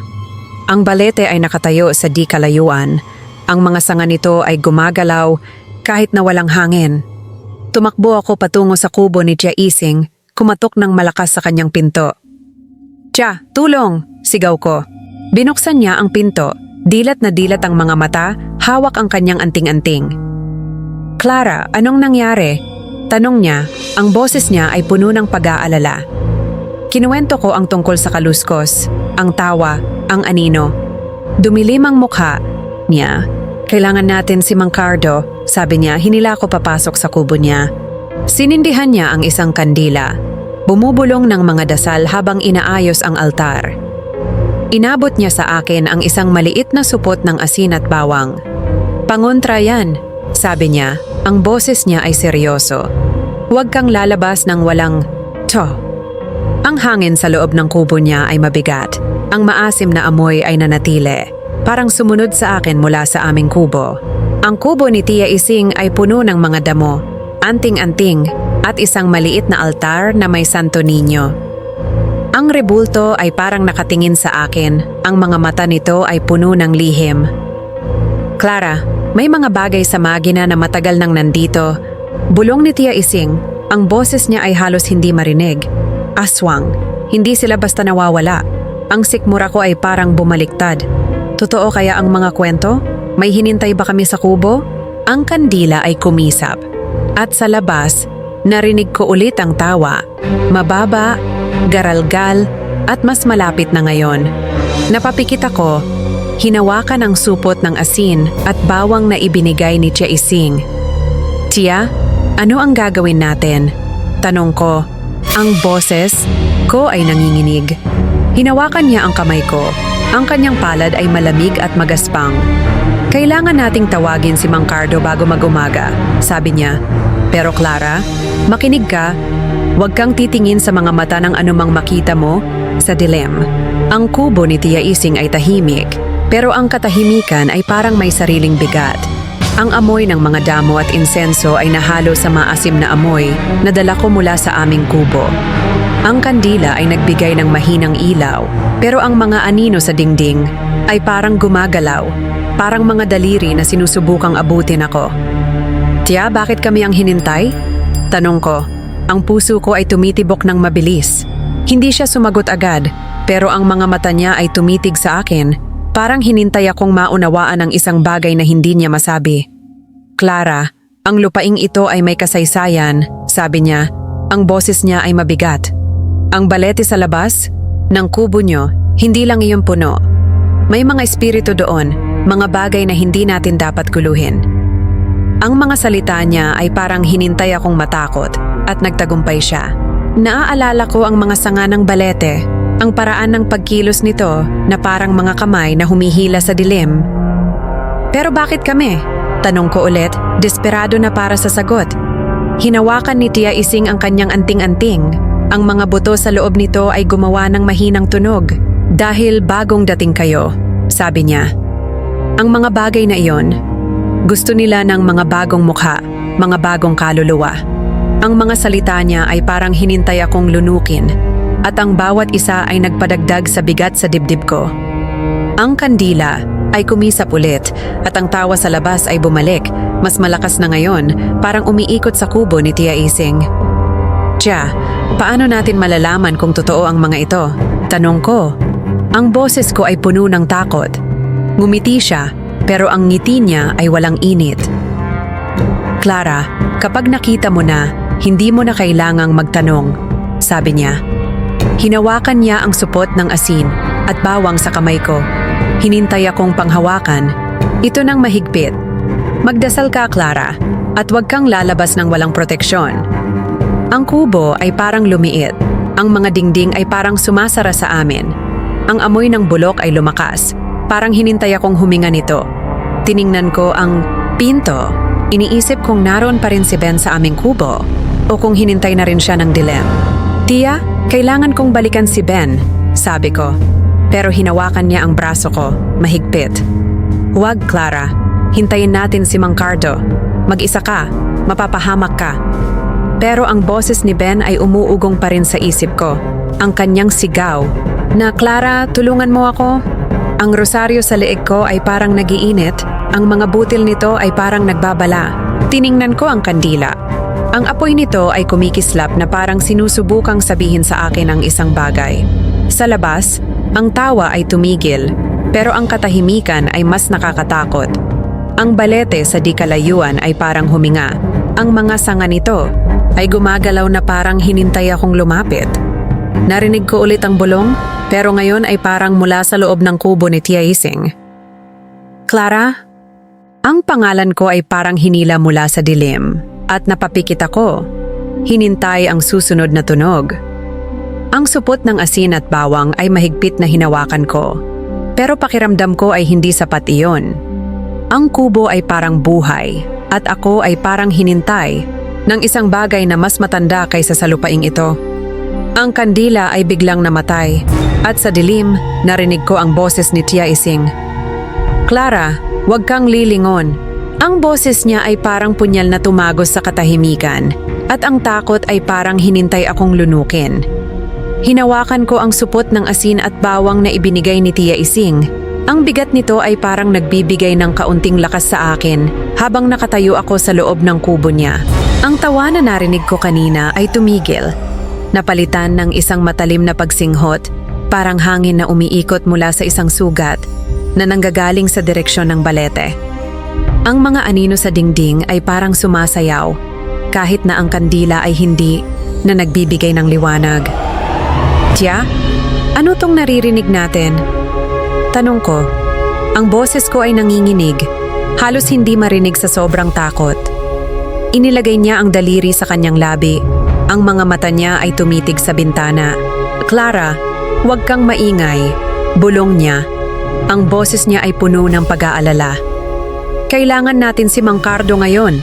Ang balete ay nakatayo sa di kalayuan. Ang mga sanga nito ay gumagalaw kahit na walang hangin. Tumakbo ako patungo sa kubo ni Tia Ising, kumatok ng malakas sa kanyang pinto. "Tia, tulong!" sigaw ko. Binuksan niya ang pinto, dilat na dilat ang mga mata, hawak ang kanyang anting-anting. "Clara, anong nangyari?" tanong niya. Ang boses niya ay puno ng pag-aalala. Kinuwento ko ang tungkol sa kaluskos, ang tawa, ang anino. Dumilim ang mukha niya. "Kailangan natin si Mang Cardo," sabi niya. Hinila ko papasok sa kubo niya. Sinindihan niya ang isang kandila. Bumubulong ng mga dasal habang inaayos ang altar. Inabot niya sa akin ang isang maliit na supot ng asin at bawang. "Pangontra yan," sabi niya. Ang boses niya ay seryoso. "Huwag kang lalabas ng walang to." Ang hangin sa loob ng kubo niya ay mabigat. Ang maasim na amoy ay nanatili. Parang sumunod sa akin mula sa aming kubo. Ang kubo ni Tia Ising ay puno ng mga damo, anting-anting, at isang maliit na altar na may Santo Niño. Ang rebulto ay parang nakatingin sa akin. Ang mga mata nito ay puno ng lihim. "Clara, may mga bagay sa Magina na matagal nang nandito." Bulong ni Tia Ising. Ang boses niya ay halos hindi marinig. "Aswang. Hindi sila basta nawawala." Ang sikmura ko ay parang bumaliktad. Totoo kaya ang mga kwento? May hinintay ba kami sa kubo? Ang kandila ay kumisap. At sa labas, narinig ko ulit ang tawa. Mababa, garalgal, at mas malapit na ngayon. Napapikit ako. Hinawakan ang supot ng asin at bawang na ibinigay ni Tia Ising. "Tia, ano ang gagawin natin?" tanong ko. Ang boses ko ay nanginginig. Hinawakan niya ang kamay ko. Ang kanyang palad ay malamig at magaspang. "Kailangan nating tawagin si Mang Cardo bago mag-umaga," sabi niya. "Pero Clara, makinig ka. Huwag kang titingin sa mga mata ng anumang makita mo sa dilim." Ang kubo ni Tia Ising ay tahimik. Pero ang katahimikan ay parang may sariling bigat. Ang amoy ng mga damo at insenso ay nahalo sa maasim na amoy na dala ko mula sa aming kubo. Ang kandila ay nagbigay ng mahinang ilaw, pero ang mga anino sa dingding ay parang gumagalaw, parang mga daliri na sinusubukang abutin ako. "Tia, bakit kami ang hinintay?" tanong ko. Ang puso ko ay tumitibok ng mabilis. Hindi siya sumagot agad, pero ang mga mata niya ay tumitig sa akin. Parang hinintay akong maunawaan ang isang bagay na hindi niya masabi. "Clara, ang lupaing ito ay may kasaysayan," sabi niya. Ang boses niya ay mabigat. "Ang balete sa labas ng kubo niyo, hindi lang iyon puno. May mga espiritu doon, mga bagay na hindi natin dapat guluhin." Ang mga salita niya ay parang hinintay akong matakot at nagtagumpay siya. Naaalala ko ang mga sanga ng balete, ang paraan ng pagkilos nito na parang mga kamay na humihila sa dilim. "Pero bakit kami?" tanong ko ulit, desperado na para sa sagot. Hinawakan ni Tia Ising ang kanyang anting-anting. Ang mga buto sa loob nito ay gumawa ng mahinang tunog. "Dahil bagong dating kayo," sabi niya. Ang mga bagay na iyon, gusto nila ng mga bagong mukha, mga bagong kaluluwa. Ang mga salita niya ay parang hinintay akong lunukin. at ang bawat isa ay nagpadagdag sa bigat sa dibdib ko. Ang kandila ay kumisap ulit at ang tawa sa labas ay bumalik, mas malakas na ngayon, parang umiikot sa kubo ni Tia Ising. Tiya, paano natin malalaman kung totoo ang mga ito? Tanong ko. Ang boses ko ay puno ng takot. Ngumiti siya, pero ang ngiti niya ay walang init. Clara, kapag nakita mo na, hindi mo na kailangang magtanong, sabi niya. Hinawakan niya ang supot ng asin at bawang sa kamay ko. Hinintay akong panghawakan. Ito nang mahigpit. Magdasal ka, Clara, at huwag kang lalabas ng walang proteksyon. Ang kubo ay parang lumiit. Ang mga dingding ay parang sumasara sa amin. Ang amoy ng bulok ay lumakas. Parang hinintay akong huminga nito. Tiningnan ko ang pinto. Iniisip kung naroon pa rin si Ben sa aming kubo o kung hinintay na rin siya ng dilim. Tia, kailangan kong balikan si Ben, sabi ko. Pero hinawakan niya ang braso ko, mahigpit. Huwag, Clara. Hintayin natin si Mang Cardo. Mag-isa ka, mapapahamak ka. Pero ang boses ni Ben ay umuugong pa rin sa isip ko. Ang kanyang sigaw, na Clara, tulungan mo ako. Ang rosaryo sa leeg ko ay parang nagiinit. Ang mga butil nito ay parang nagbabala. Tiningnan ko ang kandila. Ang apoy nito ay kumikislap na parang sinusubukang sabihin sa akin ang isang bagay. Sa labas, ang tawa ay tumigil, pero ang katahimikan ay mas nakakatakot. Ang balete sa di kalayuan ay parang huminga. Ang mga sanga nito ay gumagalaw na parang hinintay akong lumapit. Narinig ko ulit ang bulong, pero ngayon ay parang mula sa loob ng kubo ni Tia Ising. Clara? Ang pangalan ko ay parang hinila mula sa dilim at napapikit ako. Hinintay ang susunod na tunog. Ang supot ng asin at bawang ay mahigpit na hinawakan ko. Pero pakiramdam ko ay hindi sapat iyon. Ang kubo ay parang buhay at ako ay parang hinintay ng isang bagay na mas matanda kaysa sa lupaing ito. Ang kandila ay biglang namatay at sa dilim narinig ko ang boses ni Tia Ising. Clara, huwag kang lilingon. Ang boses niya ay parang punyal na tumagos sa katahimikan at ang takot ay parang hinintay akong lunukin. Hinawakan ko ang supot ng asin at bawang na ibinigay ni Tia Ising. Ang bigat nito ay parang nagbibigay ng kaunting lakas sa akin habang nakatayo ako sa loob ng kubo niya. Ang tawa na narinig ko kanina ay tumigil. Napalitan ng isang matalim na pagsinghot, parang hangin na umiikot mula sa isang sugat na nanggagaling sa direksyon ng balete. Ang mga anino sa dingding ay parang sumasayaw, kahit na ang kandila ay hindi na nagbibigay ng liwanag. Tia, ano tong naririnig natin? Tanong ko. Ang boses ko ay nanginginig, halos hindi marinig sa sobrang takot. Inilagay niya ang daliri sa kanyang labi. Ang mga mata niya ay tumitig sa bintana. Clara, huwag kang maingay. Bulong niya. Ang boses niya ay puno ng pag-aalala. Kailangan natin si Mang Cardo ngayon.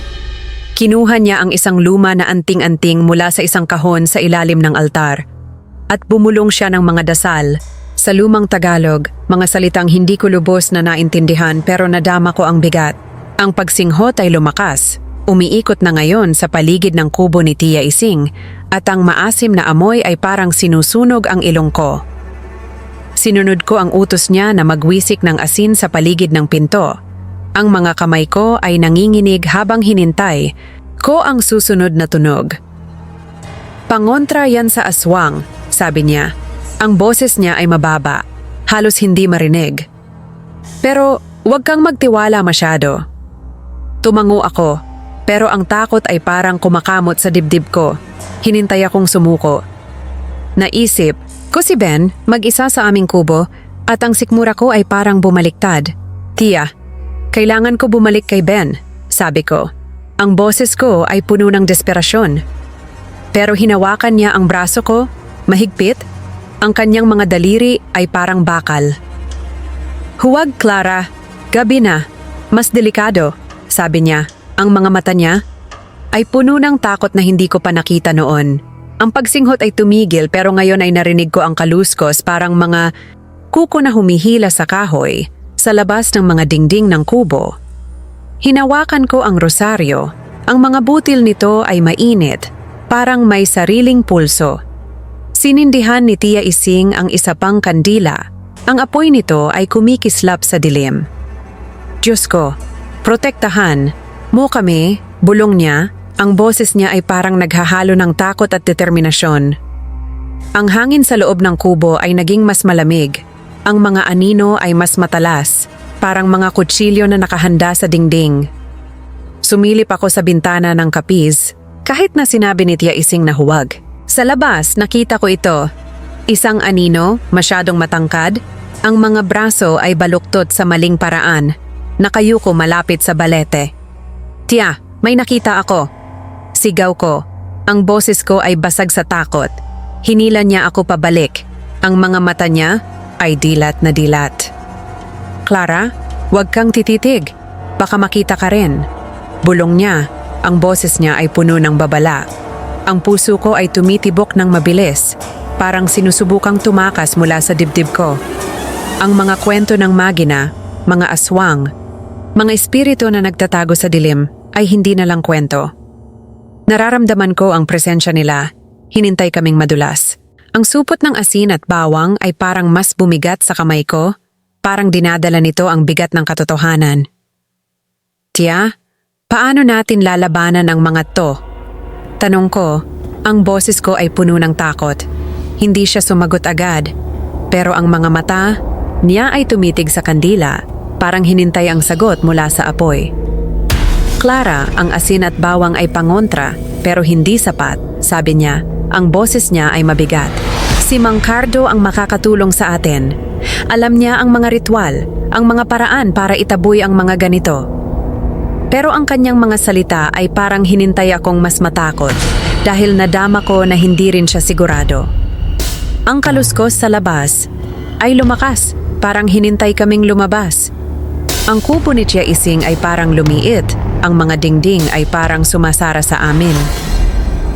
Kinuha niya ang isang luma na anting-anting mula sa isang kahon sa ilalim ng altar. At bumulong siya ng mga dasal. Sa lumang Tagalog, mga salitang hindi ko lubos na naintindihan pero nadama ko ang bigat. Ang pagsinghot ay lumakas. Umiikot na ngayon sa paligid ng kubo ni Tia Ising at ang maasim na amoy ay parang sinusunog ang ilong ko. Sinunod ko ang utos niya na magwisik ng asin sa paligid ng pinto. Ang mga kamay ko ay nanginginig habang hinintay ko ang susunod na tunog. Pangontra yan sa aswang, sabi niya. Ang boses niya ay mababa, halos hindi marinig. Pero huwag kang magtiwala masyado. Tumango ako, pero ang takot ay parang kumakamot sa dibdib ko. Hinintay akong sumuko. Naisip ko si Ben mag-isa sa aming kubo at ang sikmura ko ay parang bumaliktad. Tia, kailangan ko bumalik kay Ben, sabi ko. Ang boses ko ay puno ng desperasyon. Pero hinawakan niya ang braso ko, mahigpit. Ang kanyang mga daliri ay parang bakal. Huwag, Clara. Gabi na. Mas delikado, sabi niya. Ang mga mata niya ay puno ng takot na hindi ko pa nakita noon. Ang pagsinghot ay tumigil pero ngayon ay narinig ko ang kaluskos parang mga kuko na humihila sa kahoy sa labas ng mga dingding ng kubo. Hinawakan ko ang rosaryo. Ang mga butil nito ay mainit, parang may sariling pulso. Sinindihan ni Tia Ising ang isa pang kandila. Ang apoy nito ay kumikislap sa dilim. Diyos ko, protektahan mo kami, bulong niya. Ang boses niya ay parang naghahalo ng takot at determinasyon. Ang hangin sa loob ng kubo ay naging mas malamig. Ang mga anino ay mas matalas, parang mga kutsilyo na nakahanda sa dingding. Sumilip ako sa bintana ng kapiz, kahit na sinabi ni Tia Ising na huwag. Sa labas, nakita ko ito. Isang anino, masyadong matangkad. Ang mga braso ay baluktot sa maling paraan. Nakayuko malapit sa balete. Tia, may nakita ako. Sigaw ko. Ang boses ko ay basag sa takot. Hinila niya ako pabalik. Ang mga mata niya ay dilat na dilat. Clara, huwag kang tititig. Baka makita ka rin. Bulong niya. Ang boses niya ay puno ng babala. Ang puso ko ay tumitibok ng mabilis. Parang sinusubukang tumakas mula sa dibdib ko. Ang mga kwento ng magina, mga aswang, mga espiritu na nagtatago sa dilim ay hindi na lang kwento. Nararamdaman ko ang presensya nila. Hinintay kaming madulas. Ang supot ng asin at bawang ay parang mas bumigat sa kamay ko. Parang dinadala nito ang bigat ng katotohanan. Tia, paano natin lalabanan ang mga to? Tanong ko, ang boses ko ay puno ng takot. Hindi siya sumagot agad. Pero ang mga mata niya ay tumitig sa kandila. Parang hinintay ang sagot mula sa apoy. Clara, ang asin at bawang ay pangontra, pero hindi sapat, sabi niya. Ang boses niya ay mabigat. Si Mang Cardo ang makakatulong sa atin. Alam niya ang mga ritual, ang mga paraan para itaboy ang mga ganito. Pero ang kanyang mga salita ay parang hinintay akong mas matakot dahil nadama ko na hindi rin siya sigurado. Ang kaluskos sa labas ay lumakas, parang hinintay kaming lumabas. Ang kubo ni Tia Ising ay parang lumiit. Ang mga dingding ay parang sumasara sa amin.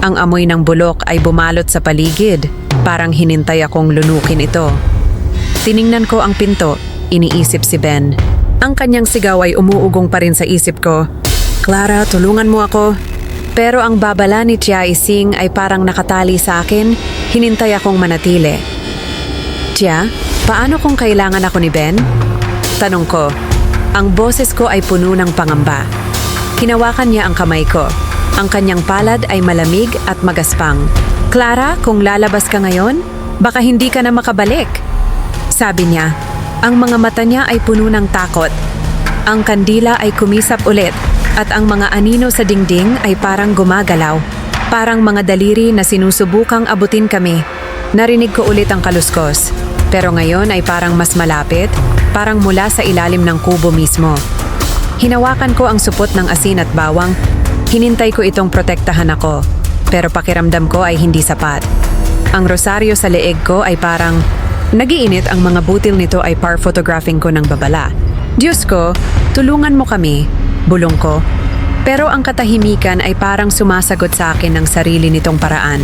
Ang amoy ng bulok ay bumalot sa paligid, parang hinintay akong lunukin ito. Tiningnan ko ang pinto, iniisip si Ben. Ang kanyang sigaw ay umuugong pa rin sa isip ko. Clara, tulungan mo ako. Pero ang babala ni Tia Ising ay parang nakatali sa akin, hinintay akong manatili. Tia, paano kung kailangan ako ni Ben? Tanong ko. Ang boses ko ay puno ng pangamba. Hinawakan niya ang kamay ko. Ang kanyang palad ay malamig at magaspang. Clara, kung lalabas ka ngayon, baka hindi ka na makabalik. Sabi niya. Ang mga mata niya ay puno ng takot. Ang kandila ay kumisap ulit at ang mga anino sa dingding ay parang gumagalaw. Parang mga daliri na sinusubukang abutin kami. Narinig ko ulit ang kaluskos. Pero ngayon ay parang mas malapit, parang mula sa ilalim ng kubo mismo. Hinawakan ko ang supot ng asin at bawang. Hinintay ko itong protektahan ako. Pero pakiramdam ko ay hindi sapat. Ang rosaryo sa leeg ko ay parang nagiinit. Ang mga butil nito ay par-photographing ko ng babala. Diyos ko, tulungan mo kami, bulong ko. Pero ang katahimikan ay parang sumasagot sa akin ng sarili nitong paraan.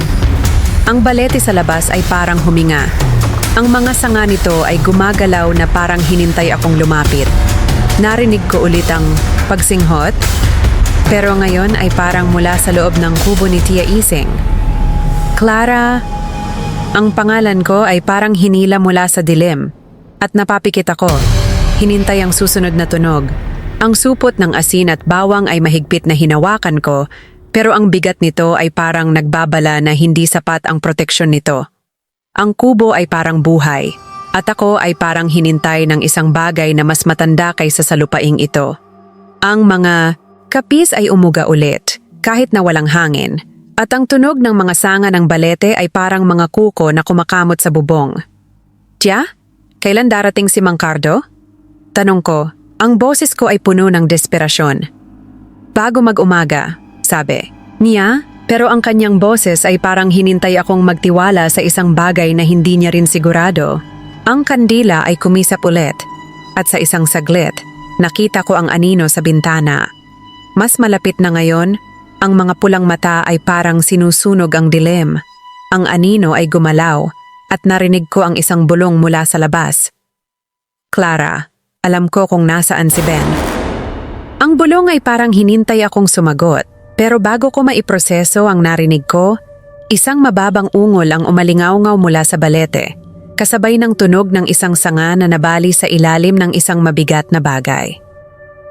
Ang balete sa labas ay parang huminga. Ang mga sanga nito ay gumagalaw na parang hinintay akong lumapit. Narinig ko ulit ang pagsinghot, pero ngayon ay parang mula sa loob ng kubo ni Tia Ising. Clara, ang pangalan ko ay parang hinila mula sa dilim at napapikit ako. Hinintay ang susunod na tunog. Ang supot ng asin at bawang ay mahigpit na hinawakan ko, pero ang bigat nito ay parang nagbabala na hindi sapat ang proteksyon nito. Ang kubo ay parang buhay. At ako ay parang hinintay ng isang bagay na mas matanda kaysa sa lupaing ito. Ang mga kapis ay umuga ulit, kahit na walang hangin. At ang tunog ng mga sanga ng balete ay parang mga kuko na kumakamot sa bubong. Tia, kailan darating si Mang Cardo? Tanong ko, ang boses ko ay puno ng desperasyon. Bago mag-umaga, sabi niya, pero ang kanyang boses ay parang hinintay akong magtiwala sa isang bagay na hindi niya rin sigurado. Ang kandila ay kumisap ulit at sa isang saglit, nakita ko ang anino sa bintana. Mas malapit na ngayon, ang mga pulang mata ay parang sinusunog ang dilim. Ang anino ay gumalaw at narinig ko ang isang bulong mula sa labas. Clara, alam ko kung nasaan si Ben. Ang bulong ay parang hinintay akong sumagot, pero bago ko maiproseso ang narinig ko, Isang mababang ungol ang umalingaw-ngaw mula sa balete, kasabay ng tunog ng isang sanga na nabali sa ilalim ng isang mabigat na bagay.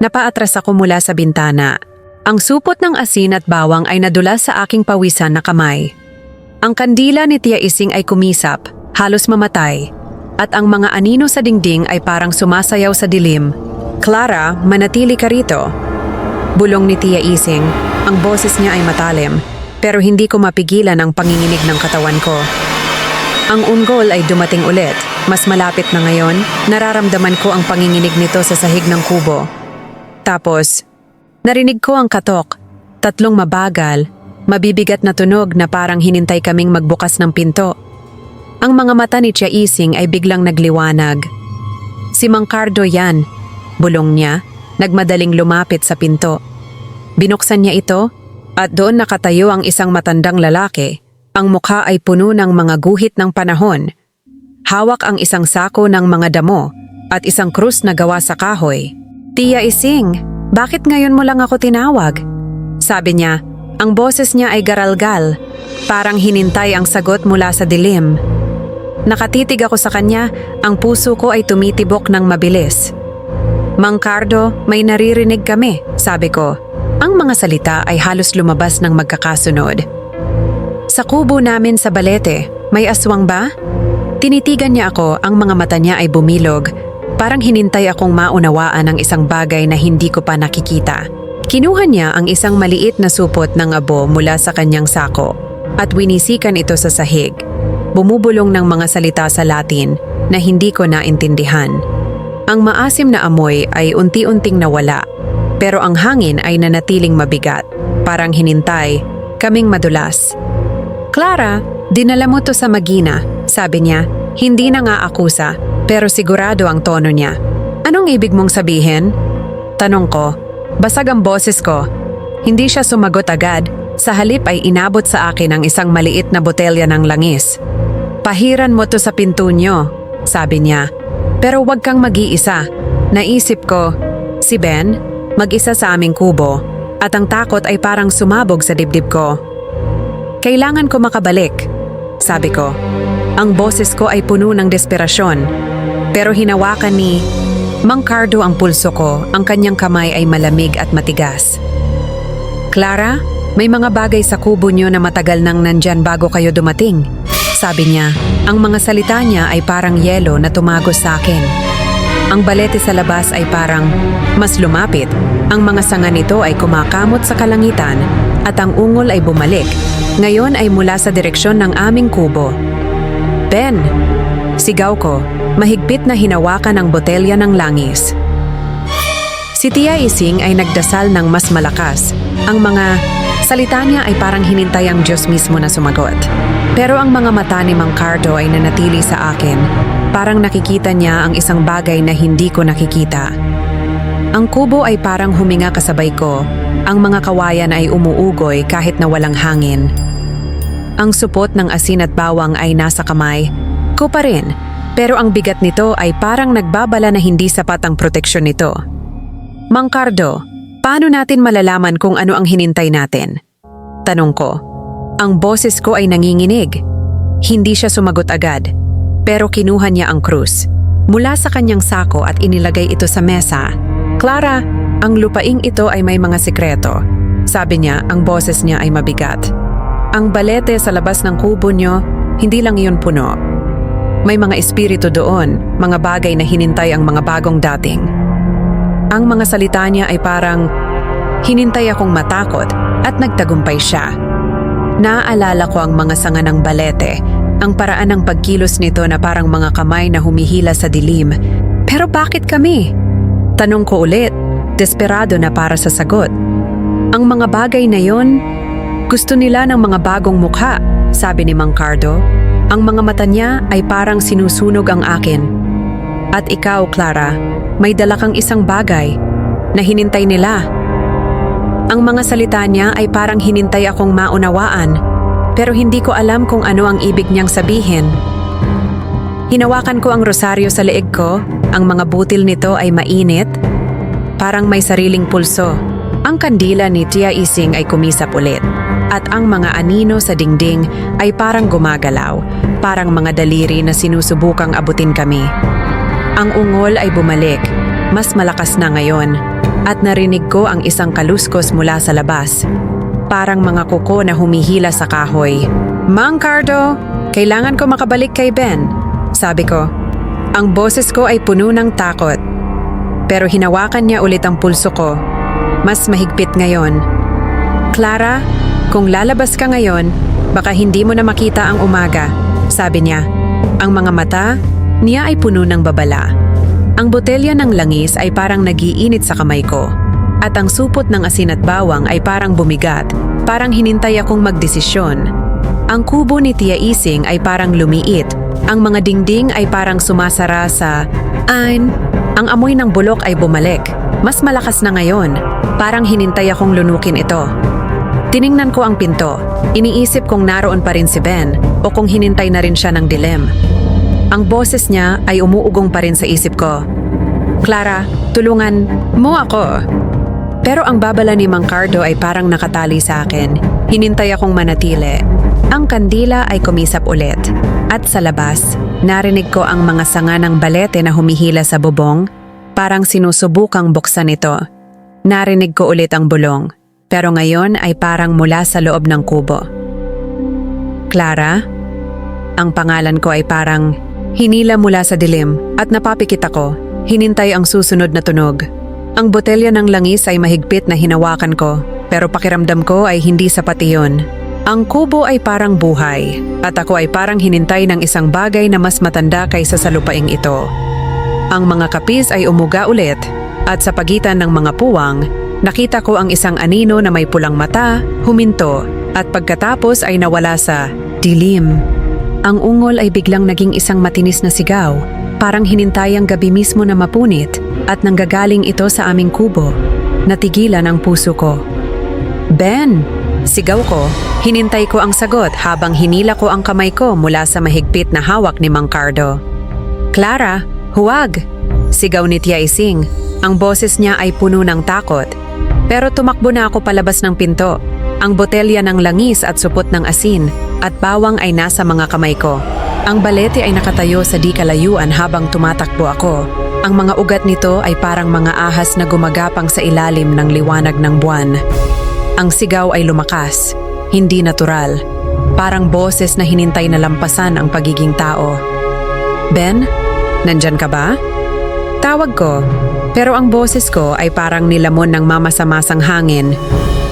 Napaatras ako mula sa bintana. Ang supot ng asin at bawang ay nadulas sa aking pawisan na kamay. Ang kandila ni Tia Ising ay kumisap, halos mamatay, at ang mga anino sa dingding ay parang sumasayaw sa dilim. "Clara, manatili ka rito." Bulong ni Tia Ising. Ang boses niya ay matalim, pero hindi ko mapigilan ang panginginig ng katawan ko. Ang ungol ay dumating ulit. Mas malapit na ngayon, nararamdaman ko ang panginginig nito sa sahig ng kubo. Tapos, narinig ko ang katok. 3 mabagal, mabibigat na tunog na parang hinintay kaming magbukas ng pinto. Ang mga mata ni Tia Ising ay biglang nagliwanag. "Si Mang Cardo yan," bulong niya, nagmadaling lumapit sa pinto. Binuksan niya ito, at doon nakatayo ang isang matandang lalaki. Ang mukha ay puno ng mga guhit ng panahon. Hawak ang isang sako ng mga damo at isang krus na gawa sa kahoy. "Tia Ising, bakit ngayon mo lang ako tinawag?" Sabi niya. Ang boses niya ay garalgal, parang hinintay ang sagot mula sa dilim. Nakatitig ako sa kanya, ang puso ko ay tumitibok ng mabilis. "Mang Cardo, may naririnig kami," sabi ko. Ang mga salita ay halos lumabas ng magkakasunod. "Sa kubo namin sa balete, may aswang ba?" Tinitigan niya ako, ang mga mata niya ay bumilog. Parang hinintay akong maunawaan ang isang bagay na hindi ko pa nakikita. Kinuha niya ang isang maliit na supot ng abo mula sa kanyang sako at winisikan ito sa sahig. Bumubulong ng mga salita sa Latin na hindi ko naintindihan. Ang maasim na amoy ay unti-unting nawala, pero ang hangin ay nanatiling mabigat, parang hinintay, kaming madulas. "Clara, dinala mo to sa Magina," sabi niya. Hindi na nga akusa, pero sigurado ang tono niya. "Anong ibig mong sabihin?" Tanong ko. Basag ang boses ko. Hindi siya sumagot agad. Sa halip ay inabot sa akin ang isang maliit na botelya ng langis. "Pahiran mo to sa pinto niyo," sabi niya. "Pero wag kang mag-iisa." Naisip ko, si Ben, mag-isa sa aming kubo, at ang takot ay parang sumabog sa dibdib ko. "Kailangan ko makabalik," sabi ko. Ang boses ko ay puno ng desperasyon, pero hinawakan ni Mang Cardo ang pulso ko, ang kanyang kamay ay malamig at matigas. "Clara, may mga bagay sa kubo niyo na matagal nang nandyan bago kayo dumating," sabi niya. Ang mga salita niya ay parang yelo na tumagos sa akin. Ang balete sa labas ay parang mas lumapit. Ang mga sanga nito ay kumakamot sa kalangitan at ang ungol ay bumalik. Ngayon ay mula sa direksyon ng aming kubo. "Ben!" sigaw ko, mahigpit na hinawakan ang botelya ng langis. Si Tia Ising ay nagdasal ng mas malakas. Ang mga salita niya ay parang hinintay ang Diyos mismo na sumagot. Pero ang mga mata ni Mang Cardo ay nanatili sa akin. Parang nakikita niya ang isang bagay na hindi ko nakikita. Ang kubo ay parang huminga kasabay ko. Ang mga kawayan ay umuugoy kahit na walang hangin. Ang supot ng asin at bawang ay nasa kamay ko pa rin, pero ang bigat nito ay parang nagbabala na hindi sapat ang proteksyon nito. "Mang Cardo, paano natin malalaman kung ano ang hinintay natin?" Tanong ko. Ang boses ko ay nanginginig. Hindi siya sumagot agad, pero kinuha niya ang krus mula sa kanyang sako at inilagay ito sa mesa. "Clara, ang lupaing ito ay may mga sikreto," sabi niya, ang boses niya ay mabigat. "Ang balete sa labas ng kubo niyo, hindi lang iyon puno. May mga espiritu doon, mga bagay na hinintay ang mga bagong dating." Ang mga salita niya ay parang hinintay akong matakot at nagtagumpay siya. Naaalala ko ang mga sanga ng balete, ang paraan ng pagkilos nito na parang mga kamay na humihila sa dilim. "Pero bakit kami?" Tanong ko ulit, desperado na para sa sagot. "Ang mga bagay na yon, gusto nila ng mga bagong mukha," sabi ni Mang Cardo. Ang mga mata niya ay parang sinusunog ang akin. "At ikaw, Clara, may dala kang isang bagay na hinintay nila." Ang mga salita niya ay parang hinintay akong maunawaan, pero hindi ko alam kung ano ang ibig niyang sabihin. Hinawakan ko ang rosaryo sa leeg ko, ang mga butil nito ay mainit, parang may sariling pulso. Ang kandila ni Tia Ising ay kumisap ulit. at ang mga anino sa dingding ay parang gumagalaw, parang mga daliri na sinusubukang abutin kami. Ang ungol ay bumalik, mas malakas na ngayon, at narinig ko ang isang kaluskos mula sa labas. Parang mga kuko na humihila sa kahoy. "Mang Cardo, kailangan ko makabalik kay Ben," sabi ko. Ang boses ko ay puno ng takot. Pero hinawakan niya ulit ang pulso ko. Mas mahigpit ngayon. "Clara, kung lalabas ka ngayon, baka hindi mo na makita ang umaga," sabi niya. Ang mga mata niya ay puno ng babala. Ang botelya ng langis ay parang nagiinit sa kamay ko. At ang supot ng asin at bawang ay parang bumigat, parang hinintay akong magdesisyon. Ang kubo ni Tia Ising ay parang lumiit. Ang mga dingding ay parang sumasara sa Ang amoy ng bulok ay bumalik. Mas malakas na ngayon. Parang hinintay akong lunukin ito. Tiningnan ko ang pinto. Iniisip kung naroon pa rin si Ben o kung hinintay na rin siya ng dilim. Ang boses niya ay umuugong pa rin sa isip ko. "Clara, tulungan mo ako." Pero ang babala ni Mang Cardo ay parang nakatali sa akin. Hinintay akong manatili. Ang kandila ay kumisap ulit. At sa labas, narinig ko ang mga sanga ng balete na humihila sa bubong. Parang sinusubukang buksan ito. Narinig ko ulit ang bulong. Pero ngayon ay parang mula sa loob ng kubo. "Clara?" Ang pangalan ko ay parang hinila mula sa dilim at napapikit ako. Hinintay ang susunod na tunog. Ang botelya ng langis ay mahigpit na hinawakan ko, pero pakiramdam ko ay hindi sapat iyon. Ang kubo ay parang buhay, at ako ay parang hinintay ng isang bagay na mas matanda kaysa sa lupaing ito. Ang mga kapis ay umuga ulit, at sa pagitan ng mga puwang, nakita ko ang isang anino na may pulang mata, huminto, at pagkatapos ay nawala sa dilim. Ang ungol ay biglang naging isang matinis na sigaw, parang hinintay ang gabi mismo na mapunit, at nanggagaling ito sa aming kubo. Natigilan ang puso ko. "Ben!" Sigaw ko. Hinintay ko ang sagot habang hinila ko ang kamay ko mula sa mahigpit na hawak ni Mang Cardo. "Clara, huwag!" Sigaw ni Tia Ising. Ang boses niya ay puno ng takot. Pero tumakbo na ako palabas ng pinto. Ang botelya ng langis at supot ng asin at bawang ay nasa mga kamay ko. Ang balete ay nakatayo sa di kalayuan habang tumatakbo ako. Ang mga ugat nito ay parang mga ahas na gumagapang sa ilalim ng liwanag ng buwan. Ang sigaw ay lumakas, hindi natural. Parang boses na hinintay na lampasan ang pagiging tao. "Ben, nandyan ka ba?" Tawag ko, pero ang boses ko ay parang nilamon ng mamasamasang hangin.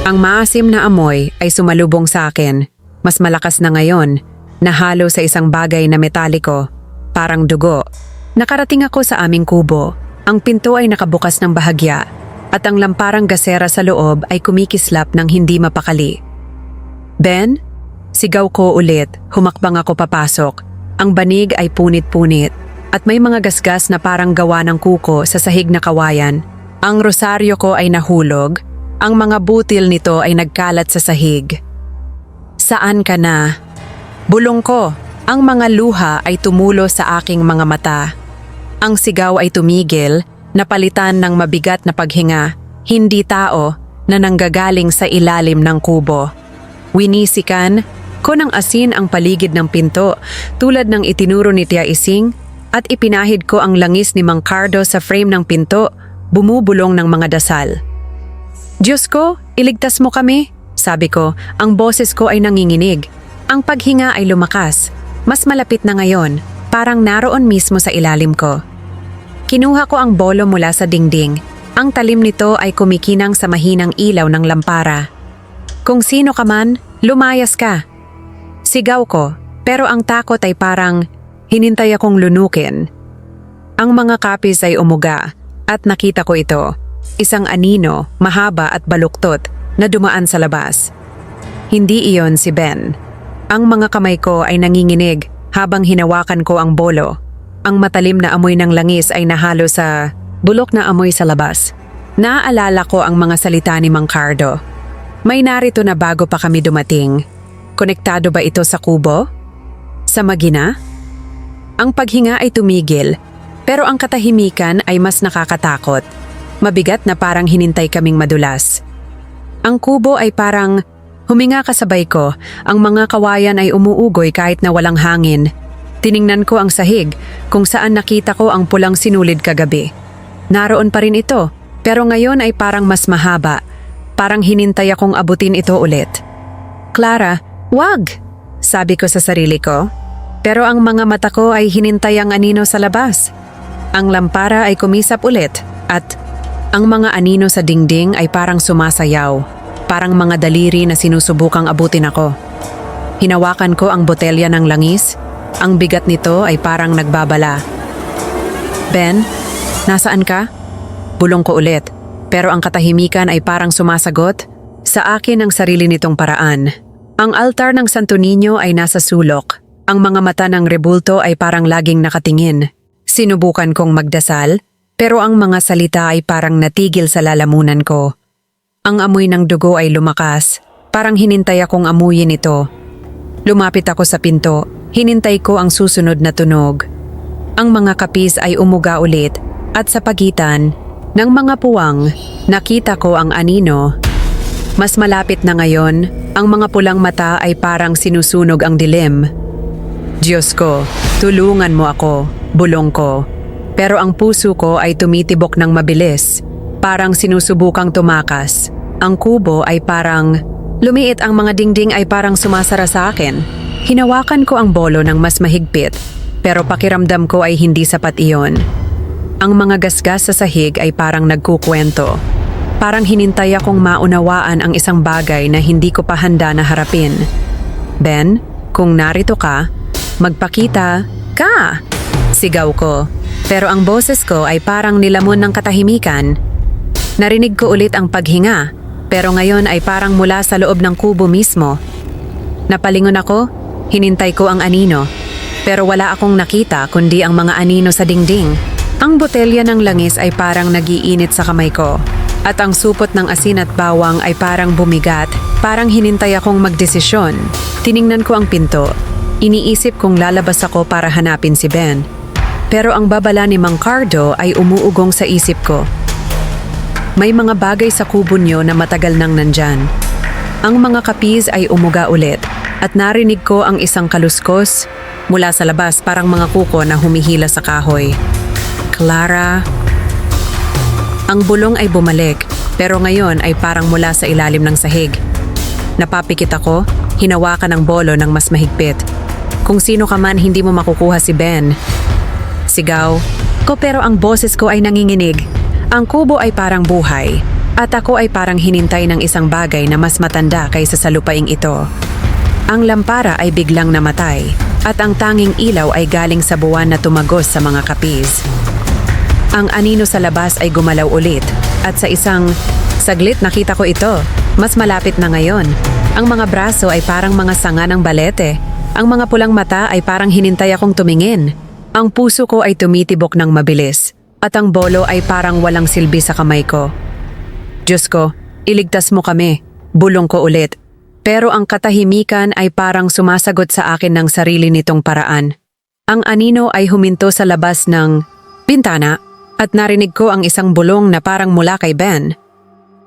Ang maasim na amoy ay sumalubong sa akin, mas malakas na ngayon, nahalo sa isang bagay na metaliko, parang dugo. Nakarating ako sa aming kubo. Ang pinto ay nakabukas ng bahagya, at ang lamparang gasera sa loob ay kumikislap ng hindi mapakali. "Ben?" Sigaw ko ulit, humakbang ako papasok. Ang banig ay punit-punit, at may mga gasgas na parang gawa ng kuko sa sahig na kawayan. Ang rosaryo ko ay nahulog, ang mga butil nito ay nagkalat sa sahig. "Saan ka na?" Bulong ko, ang mga luha ay tumulo sa aking mga mata. Ang sigaw ay tumigil, napalitan ng mabigat na paghinga, hindi tao, na nanggagaling sa ilalim ng kubo. Winisikan ko ng asin ang paligid ng pinto tulad ng itinuro ni Tia Ising at ipinahid ko ang langis ni Mang Cardo sa frame ng pinto, bumubulong ng mga dasal. "Diyos ko, iligtas mo kami," sabi ko, ang boses ko ay nanginginig. Ang paghinga ay lumakas, mas malapit na ngayon, parang naroon mismo sa ilalim ko. Kinuha ko ang bolo mula sa dingding. Ang talim nito ay kumikinang sa mahinang ilaw ng lampara. "Kung sino ka man, lumayas ka." Sigaw ko, pero ang takot ay parang hinintay akong lunukin. Ang mga kapis ay umuga at nakita ko ito, isang anino, mahaba at baluktot na dumaan sa labas. Hindi iyon si Ben. Ang mga kamay ko ay nanginginig habang hinawakan ko ang bolo. Ang matalim na amoy ng langis ay nahalo sa bulok na amoy sa labas. Naaalala ko ang mga salita ni Mang Cardo. May narito na bago pa kami dumating. Konektado ba ito sa kubo? Sa magina? Ang paghinga ay tumigil, pero ang katahimikan ay mas nakakatakot. Mabigat na parang hinintay kaming madulas. Ang kubo ay parang Huminga kasabay ko, ang mga kawayan ay umuugoy kahit na walang hangin. Tiningnan ko ang sahig kung saan nakita ko ang pulang sinulid kagabi. Naroon pa rin ito, pero ngayon ay parang mas mahaba. Parang hinintay akong abutin ito ulit. Clara, wag! Sabi ko sa sarili ko. Pero ang mga mata ko ay hinintay ang anino sa labas. Ang lampara ay kumisap ulit at ang mga anino sa dingding ay parang sumasayaw. Parang mga daliri na sinusubukang abutin ako. Hinawakan ko ang botelya ng langis. Ang bigat nito ay parang nagbabala. Ben, nasaan ka? Bulong ko ulit. Pero ang katahimikan ay parang sumasagot sa akin ang sarili nitong paraan. Ang altar ng Santo Niño ay nasa sulok. Ang mga mata ng rebulto ay parang laging nakatingin. Sinubukan kong magdasal, pero ang mga salita ay parang natigil sa lalamunan ko. Ang amoy ng dugo ay lumakas, parang hinintay akong amuyin ito. Lumapit ako sa pinto, hinintay ko ang susunod na tunog. Ang mga kapis ay umuga ulit at sa pagitan ng mga puwang, nakita ko ang anino. Mas malapit na ngayon, ang mga pulang mata ay parang sinusunog ang dilim. Diyos ko, tulungan mo ako, bulong ko. Pero ang puso ko ay tumitibok ng mabilis, parang sinusubukang tumakas. Ang kubo ay parang lumiit, ang mga dingding ay parang sumasara sa akin. Hinawakan ko ang bolo ng mas mahigpit, pero pakiramdam ko ay hindi sapat iyon. Ang mga gasgas sa sahig ay parang nagkukwento. Parang hinintay akong maunawaan ang isang bagay na hindi ko pa handa na harapin. Ben, kung narito ka, magpakita ka! Sigaw ko. Pero ang boses ko ay parang nilamon ng katahimikan. Narinig ko ulit ang paghinga, pero ngayon ay parang mula sa loob ng kubo mismo. Napalingon ako, hinintay ko ang anino. Pero wala akong nakita kundi ang mga anino sa dingding. Ang botelya ng langis ay parang nagiinit sa kamay ko. At ang supot ng asin at bawang ay parang bumigat, parang hinintay akong magdesisyon. Tiningnan ko ang pinto. Iniisip kong lalabas ako para hanapin si Ben. Pero ang babala ni Mang Cardo ay umuugong sa isip ko. May mga bagay sa kubo niyo na matagal nang nandyan. Ang mga kapis ay umuga ulit at narinig ko ang isang kaluskos mula sa labas, parang mga kuko na humihila sa kahoy. Clara. Ang bulong ay bumalik, pero ngayon ay parang mula sa ilalim ng sahig. Napapikit ako, hinawakan ang bolo ng mas mahigpit. Kung sino ka man, hindi mo makukuha si Ben. Sigaw ko, pero ang boses ko ay nanginginig. Ang kubo ay parang buhay, at ako ay parang hinintay ng isang bagay na mas matanda kaysa sa lupaing ito. Ang lampara ay biglang namatay, at ang tanging ilaw ay galing sa buwan na tumagos sa mga kapis. Ang anino sa labas ay gumalaw ulit, at sa isang saglit nakita ko ito. Mas malapit na ngayon. Ang mga braso ay parang mga sanga ng balete. Ang mga pulang mata ay parang hinintay akong tumingin. Ang puso ko ay tumitibok ng mabilis, at ang bolo ay parang walang silbi sa kamay ko. Diyos ko, iligtas mo kami, bulong ko ulit. Pero ang katahimikan ay parang sumasagot sa akin ng sarili nitong paraan. Ang anino ay huminto sa labas ng bintana, at narinig ko ang isang bulong na parang mula kay Ben.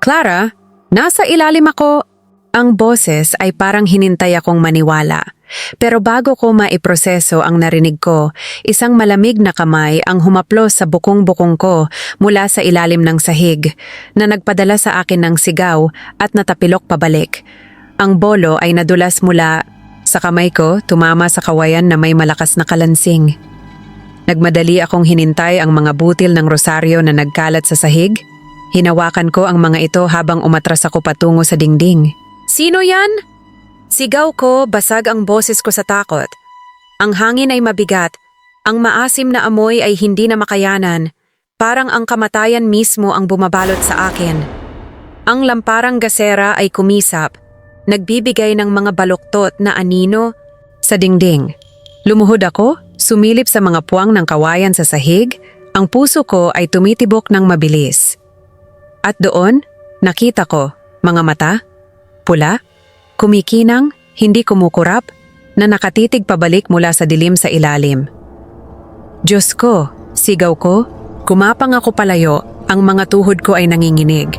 Clara, nasa ilalim ako. Ang boses ay parang hinintay akong maniwala. Pero bago ko maiproseso ang narinig ko, isang malamig na kamay ang humaplos sa bukong-bukong ko mula sa ilalim ng sahig, na nagpadala sa akin ng sigaw at natapilok pabalik. Ang bolo ay nadulas mula sa kamay ko, tumama sa kawayan na may malakas na kalansing. Nagmadali akong hinintay ang mga butil ng rosaryo na nagkalat sa sahig. Hinawakan ko ang mga ito habang umatras ako patungo sa dingding. Sino yan? Sigaw ko, basag ang boses ko sa takot. Ang hangin ay mabigat. Ang maasim na amoy ay hindi na makayanan. Parang ang kamatayan mismo ang bumabalot sa akin. Ang lamparang gasera ay kumisap, nagbibigay ng mga baluktot na anino sa dingding. Lumuhod ako, sumilip sa mga puwang ng kawayan sa sahig. Ang puso ko ay tumitibok ng mabilis. At doon, nakita ko, mga mata, pula, kumikinang, hindi kumukurap, na nakatitig pabalik mula sa dilim sa ilalim. Diyos ko, sigaw ko, kumapang ako palayo, ang mga tuhod ko ay nanginginig.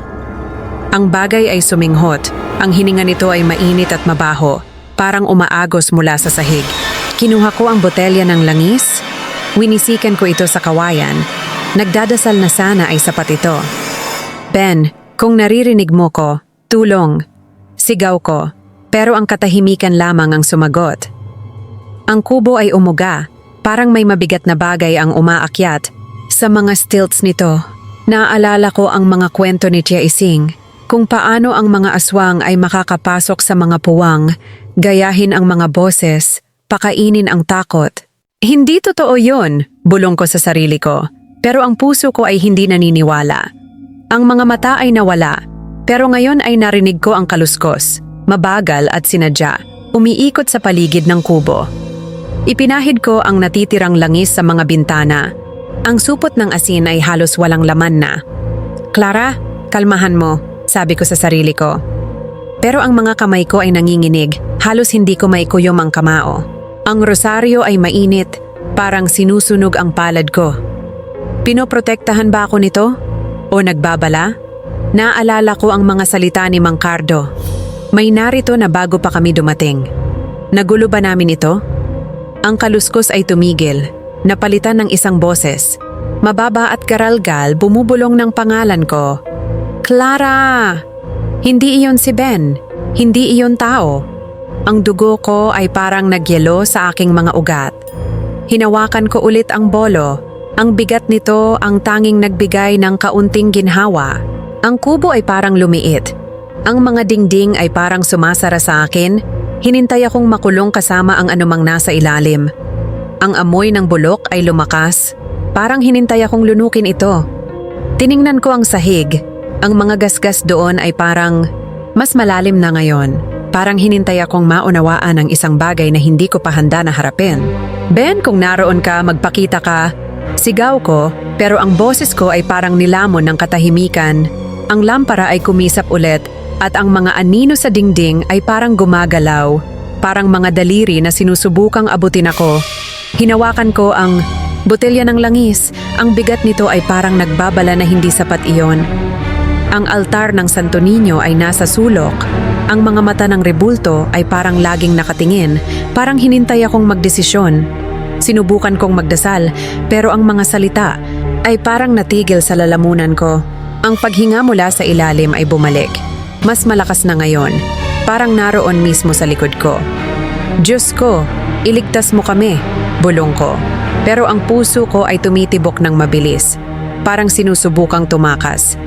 Ang bagay ay suminghot, Ang hininga nito ay mainit at mabaho, parang umaagos mula sa sahig. Kinuha ko ang botelya ng langis, winisikan ko ito sa kawayan. Nagdadasal na sana ay sapat ito. Ben, kung naririnig mo ko, tulong. Sigaw ko, pero ang katahimikan lamang ang sumagot. Ang kubo ay umuga, parang may mabigat na bagay ang umaakyat. Sa mga stilts nito, naaalala ko ang mga kwento ni Tia Ising, kung paano ang mga aswang ay makakapasok sa mga puwang, gayahin ang mga boses, pakainin ang takot. Hindi totoo yun, bulong ko sa sarili ko, pero ang puso ko ay hindi naniniwala. Ang mga mata ay nawala, pero ngayon ay narinig ko ang kaluskos, mabagal at sinadya, umiikot sa paligid ng kubo. Ipinahid ko ang natitirang langis sa mga bintana. Ang supot ng asin ay halos walang laman na. Clara, kalmahan mo, sabi ko sa sarili ko. Pero ang mga kamay ko ay nanginginig, halos hindi ko maikuyom ang kamao. Ang rosaryo ay mainit, parang sinusunog ang palad ko. Pinoprotektahan ba ako nito? O nagbabala? Naalala ko ang mga salita ni Mang Cardo. May narito na bago pa kami dumating. Nagulo ba namin ito? Ang kaluskos ay tumigil, napalitan ng isang boses. Mababa at garalgal bumubulong ng pangalan ko. Clara! Hindi iyon si Ben. Hindi iyon tao. Ang dugo ko ay parang nagyelo sa aking mga ugat. Hinawakan ko ulit ang bolo. Ang bigat nito ang tanging nagbigay ng kaunting ginhawa. Ang kubo ay parang lumiit. Ang mga dingding ay parang sumasara sa akin. Hinintay akong makulong kasama ang anumang nasa ilalim. Ang amoy ng bulok ay lumakas. Parang hinintay akong lunukin ito. Tiningnan ko ang sahig. Ang mga gasgas doon ay parang mas malalim na ngayon. Parang hinintay akong maunawaan ang isang bagay na hindi ko pa handa na harapin. Ben, kung naroon ka, magpakita ka. Sigaw ko, pero ang boses ko ay parang nilamon ng katahimikan. Ang lampara ay kumisap ulit at ang mga anino sa dingding ay parang gumagalaw. Parang mga daliri na sinusubukang abutin ako. Hinawakan ko ang botelya ng langis. Ang bigat nito ay parang nagbabala na hindi sapat iyon. Ang altar ng Santo Niño ay nasa sulok. Ang mga mata ng rebulto ay parang laging nakatingin, parang hinintay akong magdesisyon. Sinubukan kong magdasal, pero ang mga salita ay parang natigil sa lalamunan ko. Ang paghinga mula sa ilalim ay bumalik. Mas malakas na ngayon, parang naroon mismo sa likod ko. Diyos ko, iligtas mo kami, bulong ko. Pero ang puso ko ay tumitibok ng mabilis, parang sinusubukang tumakas.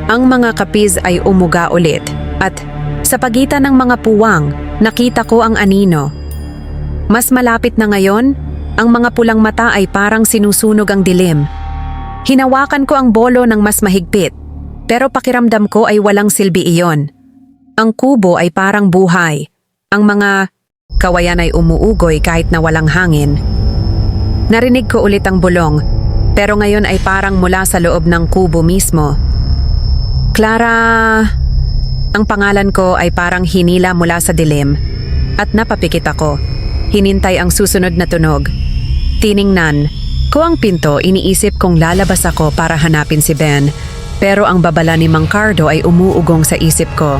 Ang mga kapiz ay umuga ulit at sa pagitan ng mga puwang, nakita ko ang anino. Mas malapit na ngayon, ang mga pulang mata ay parang sinusunog ang dilim. Hinawakan ko ang bolo ng mas mahigpit, pero pakiramdam ko ay walang silbi iyon. Ang kubo ay parang buhay. Ang mga kawayan ay umuugoy kahit na walang hangin. Narinig ko ulit ang bulong, pero ngayon ay parang mula sa loob ng kubo mismo. Clara! Ang pangalan ko ay parang hinila mula sa dilim at napapikit ako. Hinintay ang susunod na tunog. Tiningnan ko ang pinto, iniisip kong lalabas ako para hanapin si Ben. Pero ang babala ni Mang Cardo ay umuugong sa isip ko.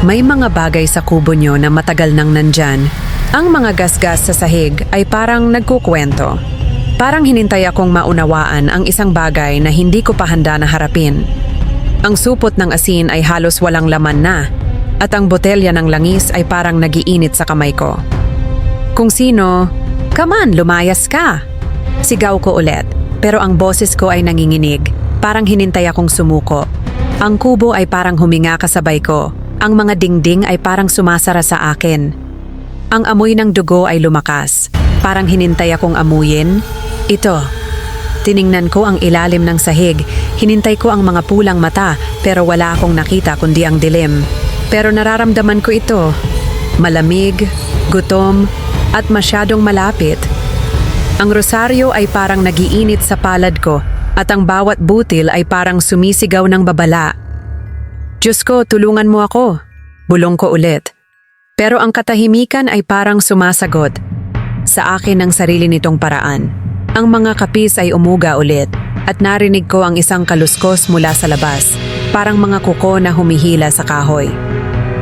May mga bagay sa kubo nyo na matagal nang nandyan. Ang mga gasgas sa sahig ay parang nagkukwento. Parang hinintay akong maunawaan ang isang bagay na hindi ko pa handa na harapin. Ang supot ng asin ay halos walang laman na, at ang botelya ng langis ay parang nagiinit sa kamay ko. Kung sino, "Come on, lumayas ka!" Sigaw ko ulit, pero ang boses ko ay nanginginig. Parang hinintay akong sumuko. Ang kubo ay parang huminga kasabay ko. Ang mga dingding ay parang sumasara sa akin. Ang amoy ng dugo ay lumakas. Parang hinintay akong amuyin. Ito. Tiningnan ko ang ilalim ng sahig. Hinintay ko ang mga pulang mata, pero wala akong nakita kundi ang dilim. Pero nararamdaman ko ito. Malamig, gutom, at masyadong malapit. Ang rosaryo ay parang nagiinit sa palad ko, at ang bawat butil ay parang sumisigaw ng babala. Diyos ko, tulungan mo ako, bulong ko ulit. Pero ang katahimikan ay parang sumasagot sa akin ng sarili nitong paraan. Ang mga kapis ay umuga ulit at narinig ko ang isang kaluskos mula sa labas, parang mga kuko na humihila sa kahoy.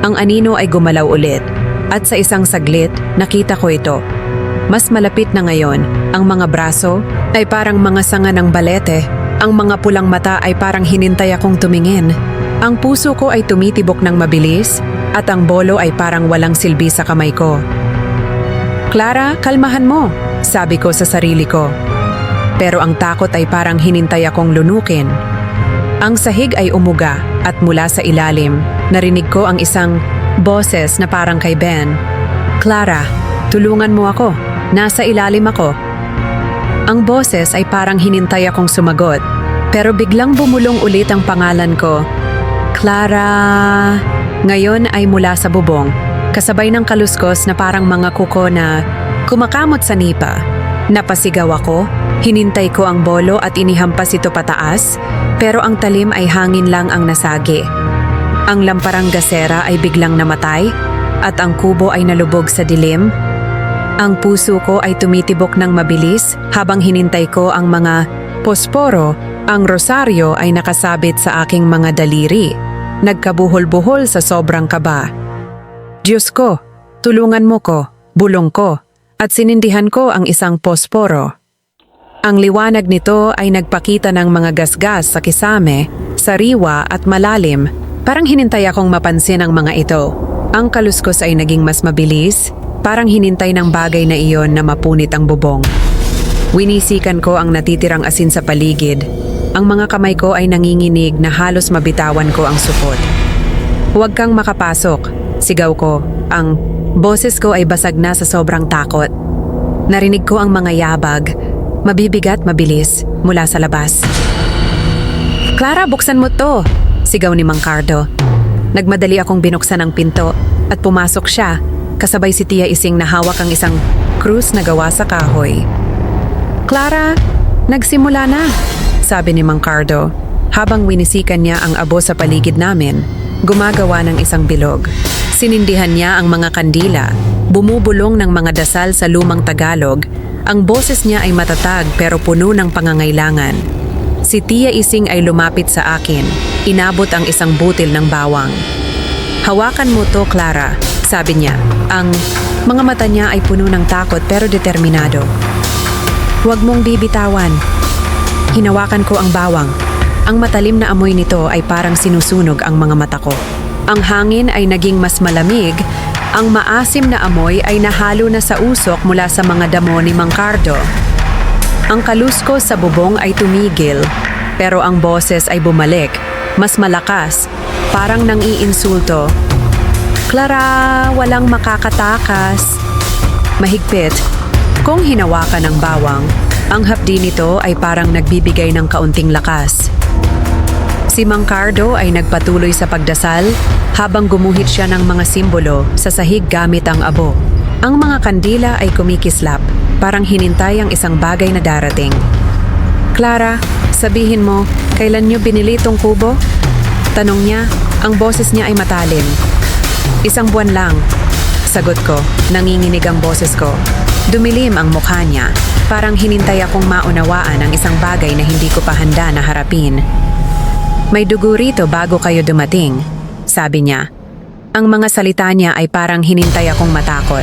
Ang anino ay gumalaw ulit at sa isang saglit nakita ko ito. Mas malapit na ngayon, ang mga braso ay parang mga sanga ng balete. Ang mga pulang mata ay parang hinintay akong tumingin. Ang puso ko ay tumitibok ng mabilis at ang bolo ay parang walang silbi sa kamay ko. Clara, kalmahan mo, sabi ko sa sarili ko. Pero ang takot ay parang hinintay akong lunukin. Ang sahig ay umuga at mula sa ilalim, narinig ko ang isang boses na parang kay Ben. Clara, tulungan mo ako. Nasa ilalim ako. Ang boses ay parang hinintay akong sumagot, pero biglang bumulong ulit ang pangalan ko. Clara. Ngayon ay mula sa bubong, kasabay ng kaluskos na parang mga kuko na kumakamot sa nipa. Napasigaw ako, hinintay ko ang bolo at inihampas ito pataas, pero ang talim ay hangin lang ang nasagi. Ang lamparang gasera ay biglang namatay at ang kubo ay nalubog sa dilim. Ang puso ko ay tumitibok ng mabilis habang hinintay ko ang mga posporo. Ang rosaryo ay nakasabit sa aking mga daliri. Nagkabuhol-buhol sa sobrang kaba. Diyos ko, tulungan mo ko, bulong ko, at sinindihan ko ang isang posporo. Ang liwanag nito ay nagpakita ng mga gasgas sa kisame, sariwa at malalim. Parang hinintay akong mapansin ang mga ito. Ang kaluskos ay naging mas mabilis. Parang hinintay ng bagay na iyon na mapunit ang bubong. Winisikan ko ang natitirang asin sa paligid. Ang mga kamay ko ay nanginginig na halos mabitawan ko ang supot. Huwag kang makapasok, sigaw ko. Ang boses ko ay basag na sa sobrang takot. Narinig ko ang mga yabag, mabibigat mabilis, mula sa labas. Clara, buksan mo to, sigaw ni Mang Cardo. Nagmadali akong binuksan ang pinto at pumasok siya. Kasabay si Tia Ising na hawak ang isang krus na gawa sa kahoy. Clara, nagsimula na, sabi ni Mang Cardo, habang winisikan niya ang abo sa paligid namin, gumagawa ng isang bilog. Sinindihan niya ang mga kandila, bumubulong ng mga dasal sa lumang Tagalog. Ang boses niya ay matatag pero puno ng pangangailangan. Si Tia Ising ay lumapit sa akin, inabot ang isang butil ng bawang. Hawakan mo to, Clara, sabi niya. Ang mga mata niya ay puno ng takot pero determinado. Huwag mong bibitawan. Hinawakan ko ang bawang. Ang matalim na amoy nito ay parang sinusunog ang mga mata ko. Ang hangin ay naging mas malamig. Ang maasim na amoy ay nahalo na sa usok mula sa mga damo ni Mang Cardo. Ang kaluskos sa bubong ay tumigil, pero ang boses ay bumalik, mas malakas, parang nang-iinsulto. Clara, walang makakatakas. Mahigpit. Kung hinawakan ng bawang, ang hapdi nito ay parang nagbibigay ng kaunting lakas. Si Mang Cardo ay nagpatuloy sa pagdasal habang gumuhit siya ng mga simbolo sa sahig gamit ang abo. Ang mga kandila ay kumikislap, parang hinintay ang isang bagay na darating. Clara, sabihin mo, kailan niyo binili itong kubo? Tanong niya, ang boses niya ay matalim. 1 buwan lang, sagot ko, nanginginig ang boses ko. Dumilim ang mukha niya, parang hinintay akong maunawaan ang isang bagay na hindi ko pa handa na harapin. May dugo rito bago kayo dumating, sabi niya. Ang mga salita niya ay parang hinintay akong matakot.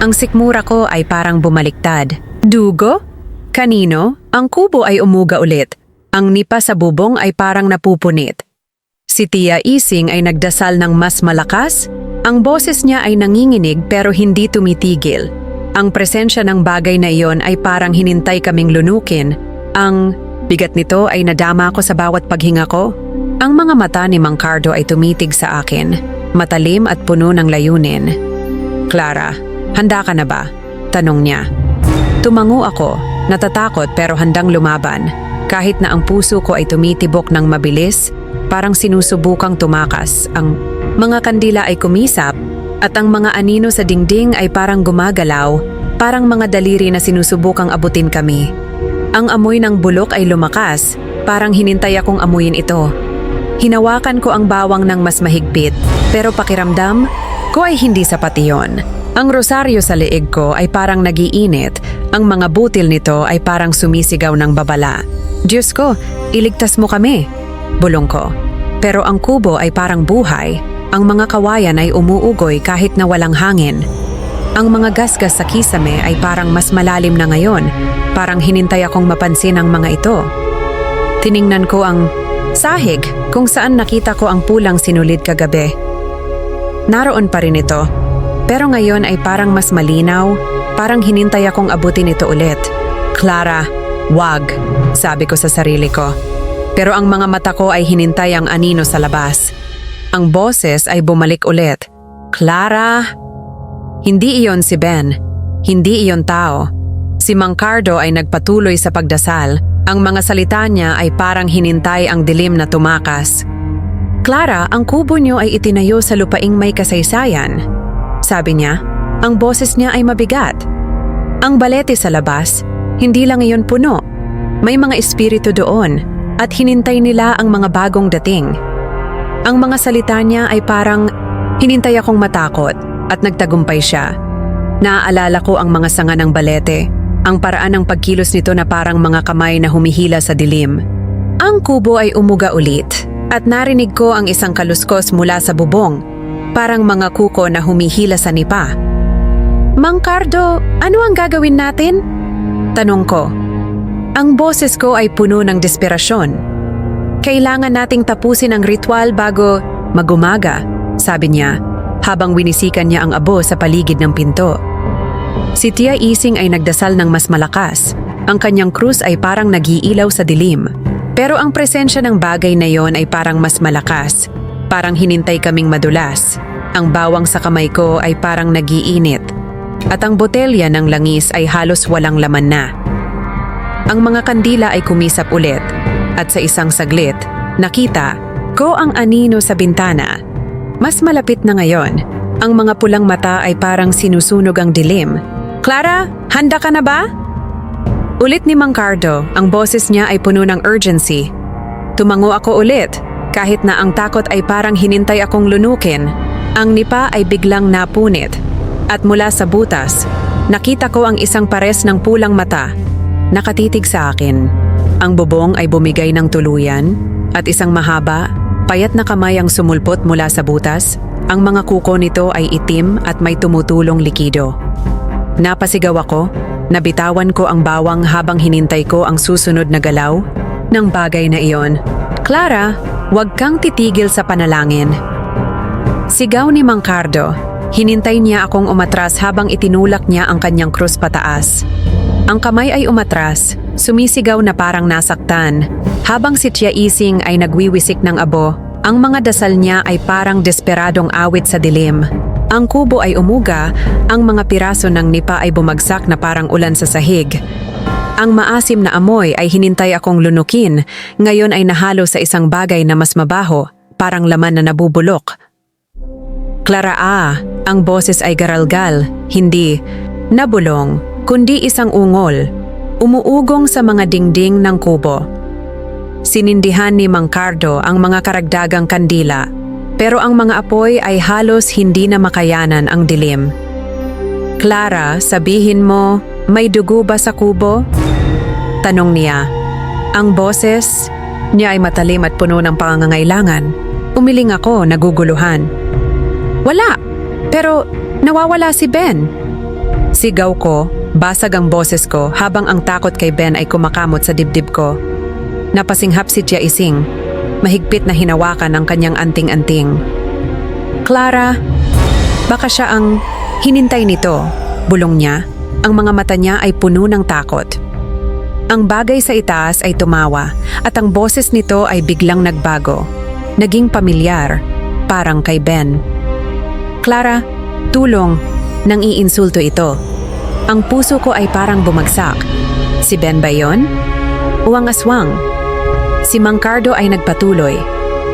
Ang sikmura ko ay parang bumaliktad. Dugo? Kanino? Ang kubo ay umuga ulit. Ang nipa sa bubong ay parang napupunit. Si Tia Ising ay nagdasal ng mas malakas. Ang boses niya ay nanginginig pero hindi tumitigil. Ang presensya ng bagay na iyon ay parang hinintay kaming lunukin. Ang bigat nito ay nadama ko sa bawat paghinga ko. Ang mga mata ni Mang Cardo ay tumitig sa akin, matalim at puno ng layunin. Clara, handa ka na ba? Tanong niya. Tumango ako, natatakot pero handang lumaban. Kahit na ang puso ko ay tumitibok ng mabilis, parang sinusubukang tumakas. Ang mga kandila ay kumisap at ang mga anino sa dingding ay parang gumagalaw, parang mga daliri na sinusubukang abutin kami. Ang amoy ng bulok ay lumakas, parang hinintay akong amuyin ito. Hinawakan ko ang bawang ng mas mahigpit, pero pakiramdam ko ay hindi sapat iyon. Ang rosaryo sa leeg ko ay parang nagiinit, ang mga butil nito ay parang sumisigaw ng babala. Diyos ko, iligtas mo kami, bulong ko. Pero ang kubo ay parang buhay, Ang mga kawayan ay umuugoy kahit na walang hangin. Ang mga gasgas sa kisame ay parang mas malalim na ngayon. Parang hinintay akong mapansin ang mga ito. Tiningnan ko ang sahig kung saan nakita ko ang pulang sinulid kagabi. Naroon pa rin ito. Pero ngayon ay parang mas malinaw, parang hinintay akong abutin ito ulit. Clara, wag, sabi ko sa sarili ko. Pero ang mga mata ko ay hinintay ang anino sa labas. Ang boses ay bumalik ulit. Clara! Hindi iyon si Ben. Hindi iyon tao. Si Mang Cardo ay nagpatuloy sa pagdasal. Ang mga salita niya ay parang hinintay ang dilim na tumakas. Clara, ang kubo niyo ay itinayo sa lupaing may kasaysayan. Sabi niya, ang boses niya ay mabigat. Ang balete sa labas, hindi lang iyon puno. May mga espiritu doon at hinintay nila ang mga bagong dating. Ang mga salita niya ay parang hinintay akong matakot at nagtagumpay siya. Naaalala ko ang mga sanga ng balete, ang paraan ng pagkilos nito na parang mga kamay na humihila sa dilim. Ang kubo ay umuga ulit at narinig ko ang isang kaluskos mula sa bubong, parang mga kuko na humihila sa nipa. Mang Cardo, ano ang gagawin natin? Tanong ko. Ang boses ko ay puno ng desperasyon. Kailangan nating tapusin ang ritual bago magumaga, sabi niya, habang winisikan niya ang abo sa paligid ng pinto. Si Tia Ising ay nagdasal ng mas malakas. Ang kanyang krus ay parang nag-iilaw sa dilim. Pero ang presensya ng bagay na yon ay parang mas malakas. Parang hinintay kaming madulas. Ang bawang sa kamay ko ay parang nag-iinit. At ang botelya ng langis ay halos walang laman na. Ang mga kandila ay kumisap ulit. At sa isang saglit, nakita ko ang anino sa bintana. Mas malapit na ngayon. Ang mga pulang mata ay parang sinusunog ang dilim. Clara, handa ka na ba? Ulit ni Mang Cardo, ang boses niya ay puno ng urgency. Tumango ako ulit, kahit na ang takot ay parang hinintay akong lunukin. Ang nipa ay biglang napunit. At mula sa butas, nakita ko ang isang pares ng pulang mata. Nakatitig sa akin. Ang bubong ay bumigay ng tuluyan at isang mahaba, payat na kamay ang sumulpot mula sa butas. Ang mga kuko nito ay itim at may tumutulong likido. Napasigaw ako, nabitawan ko ang bawang habang hinintay ko ang susunod na galaw ng bagay na iyon. Clara, huwag kang titigil sa panalangin. Sigaw ni Mang Cardo. Hinintay niya akong umatras habang itinulak niya ang kanyang krus pataas. Ang kamay ay umatras, sumisigaw na parang nasaktan. Habang si Tia Ising ay nagwiwisik ng abo, ang mga dasal niya ay parang desperadong awit sa dilim. Ang kubo ay umuga, ang mga piraso ng nipa ay bumagsak na parang ulan sa sahig. Ang maasim na amoy ay hinintay akong lunukin, ngayon ay nahalo sa isang bagay na mas mabaho, parang laman na nabubulok. Clara, ang boses ay garalgal, hindi nabulong, kundi isang ungol, umuugong sa mga dingding ng kubo. Sinindihan ni Mang Cardo ang mga karagdagang kandila, pero ang mga apoy ay halos hindi na makayanan ang dilim. Clara, sabihin mo, may dugo ba sa kubo? Tanong niya. Ang boses niya ay matalim at puno ng pangangailangan. Umiling ako, naguguluhan. Wala, pero nawawala si Ben. Sigaw ko, basag ang boses ko habang ang takot kay Ben ay kumakamot sa dibdib ko. Napasinghap si Tia Ising, mahigpit na hinawakan ang kanyang anting-anting. Clara, baka siya ang hinintay nito, bulong niya. Ang mga mata niya ay puno ng takot. Ang bagay sa itaas ay tumawa at ang boses nito ay biglang nagbago. Naging pamilyar, parang kay Ben. Clara, tulong, nang iinsulto ito. Ang puso ko ay parang bumagsak. Si Ben ba yun? O ang aswang? Si Mang Cardo ay nagpatuloy.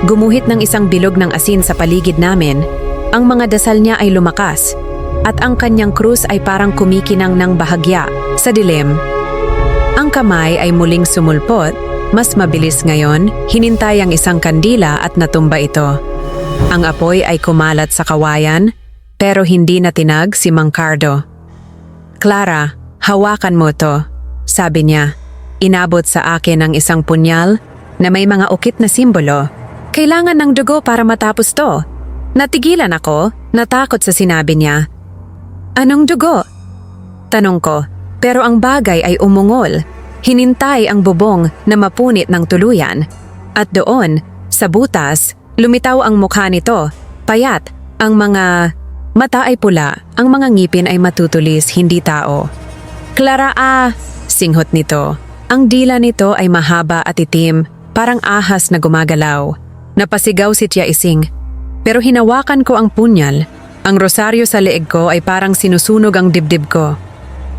Gumuhit ng isang bilog ng asin sa paligid namin. Ang mga dasal niya ay lumakas. At ang kanyang krus ay parang kumikinang ng bahagya sa dilim. Ang kamay ay muling sumulpot. Mas mabilis ngayon, hinintay ang isang kandila at natumba ito. Ang apoy ay kumalat sa kawayan, pero hindi natinag si Mang Cardo. Clara, hawakan mo to, sabi niya. Inabot sa akin ang isang punyal na may mga ukit na simbolo. Kailangan ng dugo para matapos to. Natigilan ako, natakot sa sinabi niya. Anong dugo? Tanong ko, pero ang bagay ay umungol. Hinintay ang bubong na mapunit ng tuluyan. At doon, sa butas, lumitaw ang mukha nito. Payat, ang mga mata ay pula, ang mga ngipin ay matutulis, hindi tao. Clara, singhot nito. Ang dila nito ay mahaba at itim, parang ahas na gumagalaw. Napasigaw si Tia Ising. Pero hinawakan ko ang punyal. Ang rosaryo sa leeg ko ay parang sinusunog ang dibdib ko.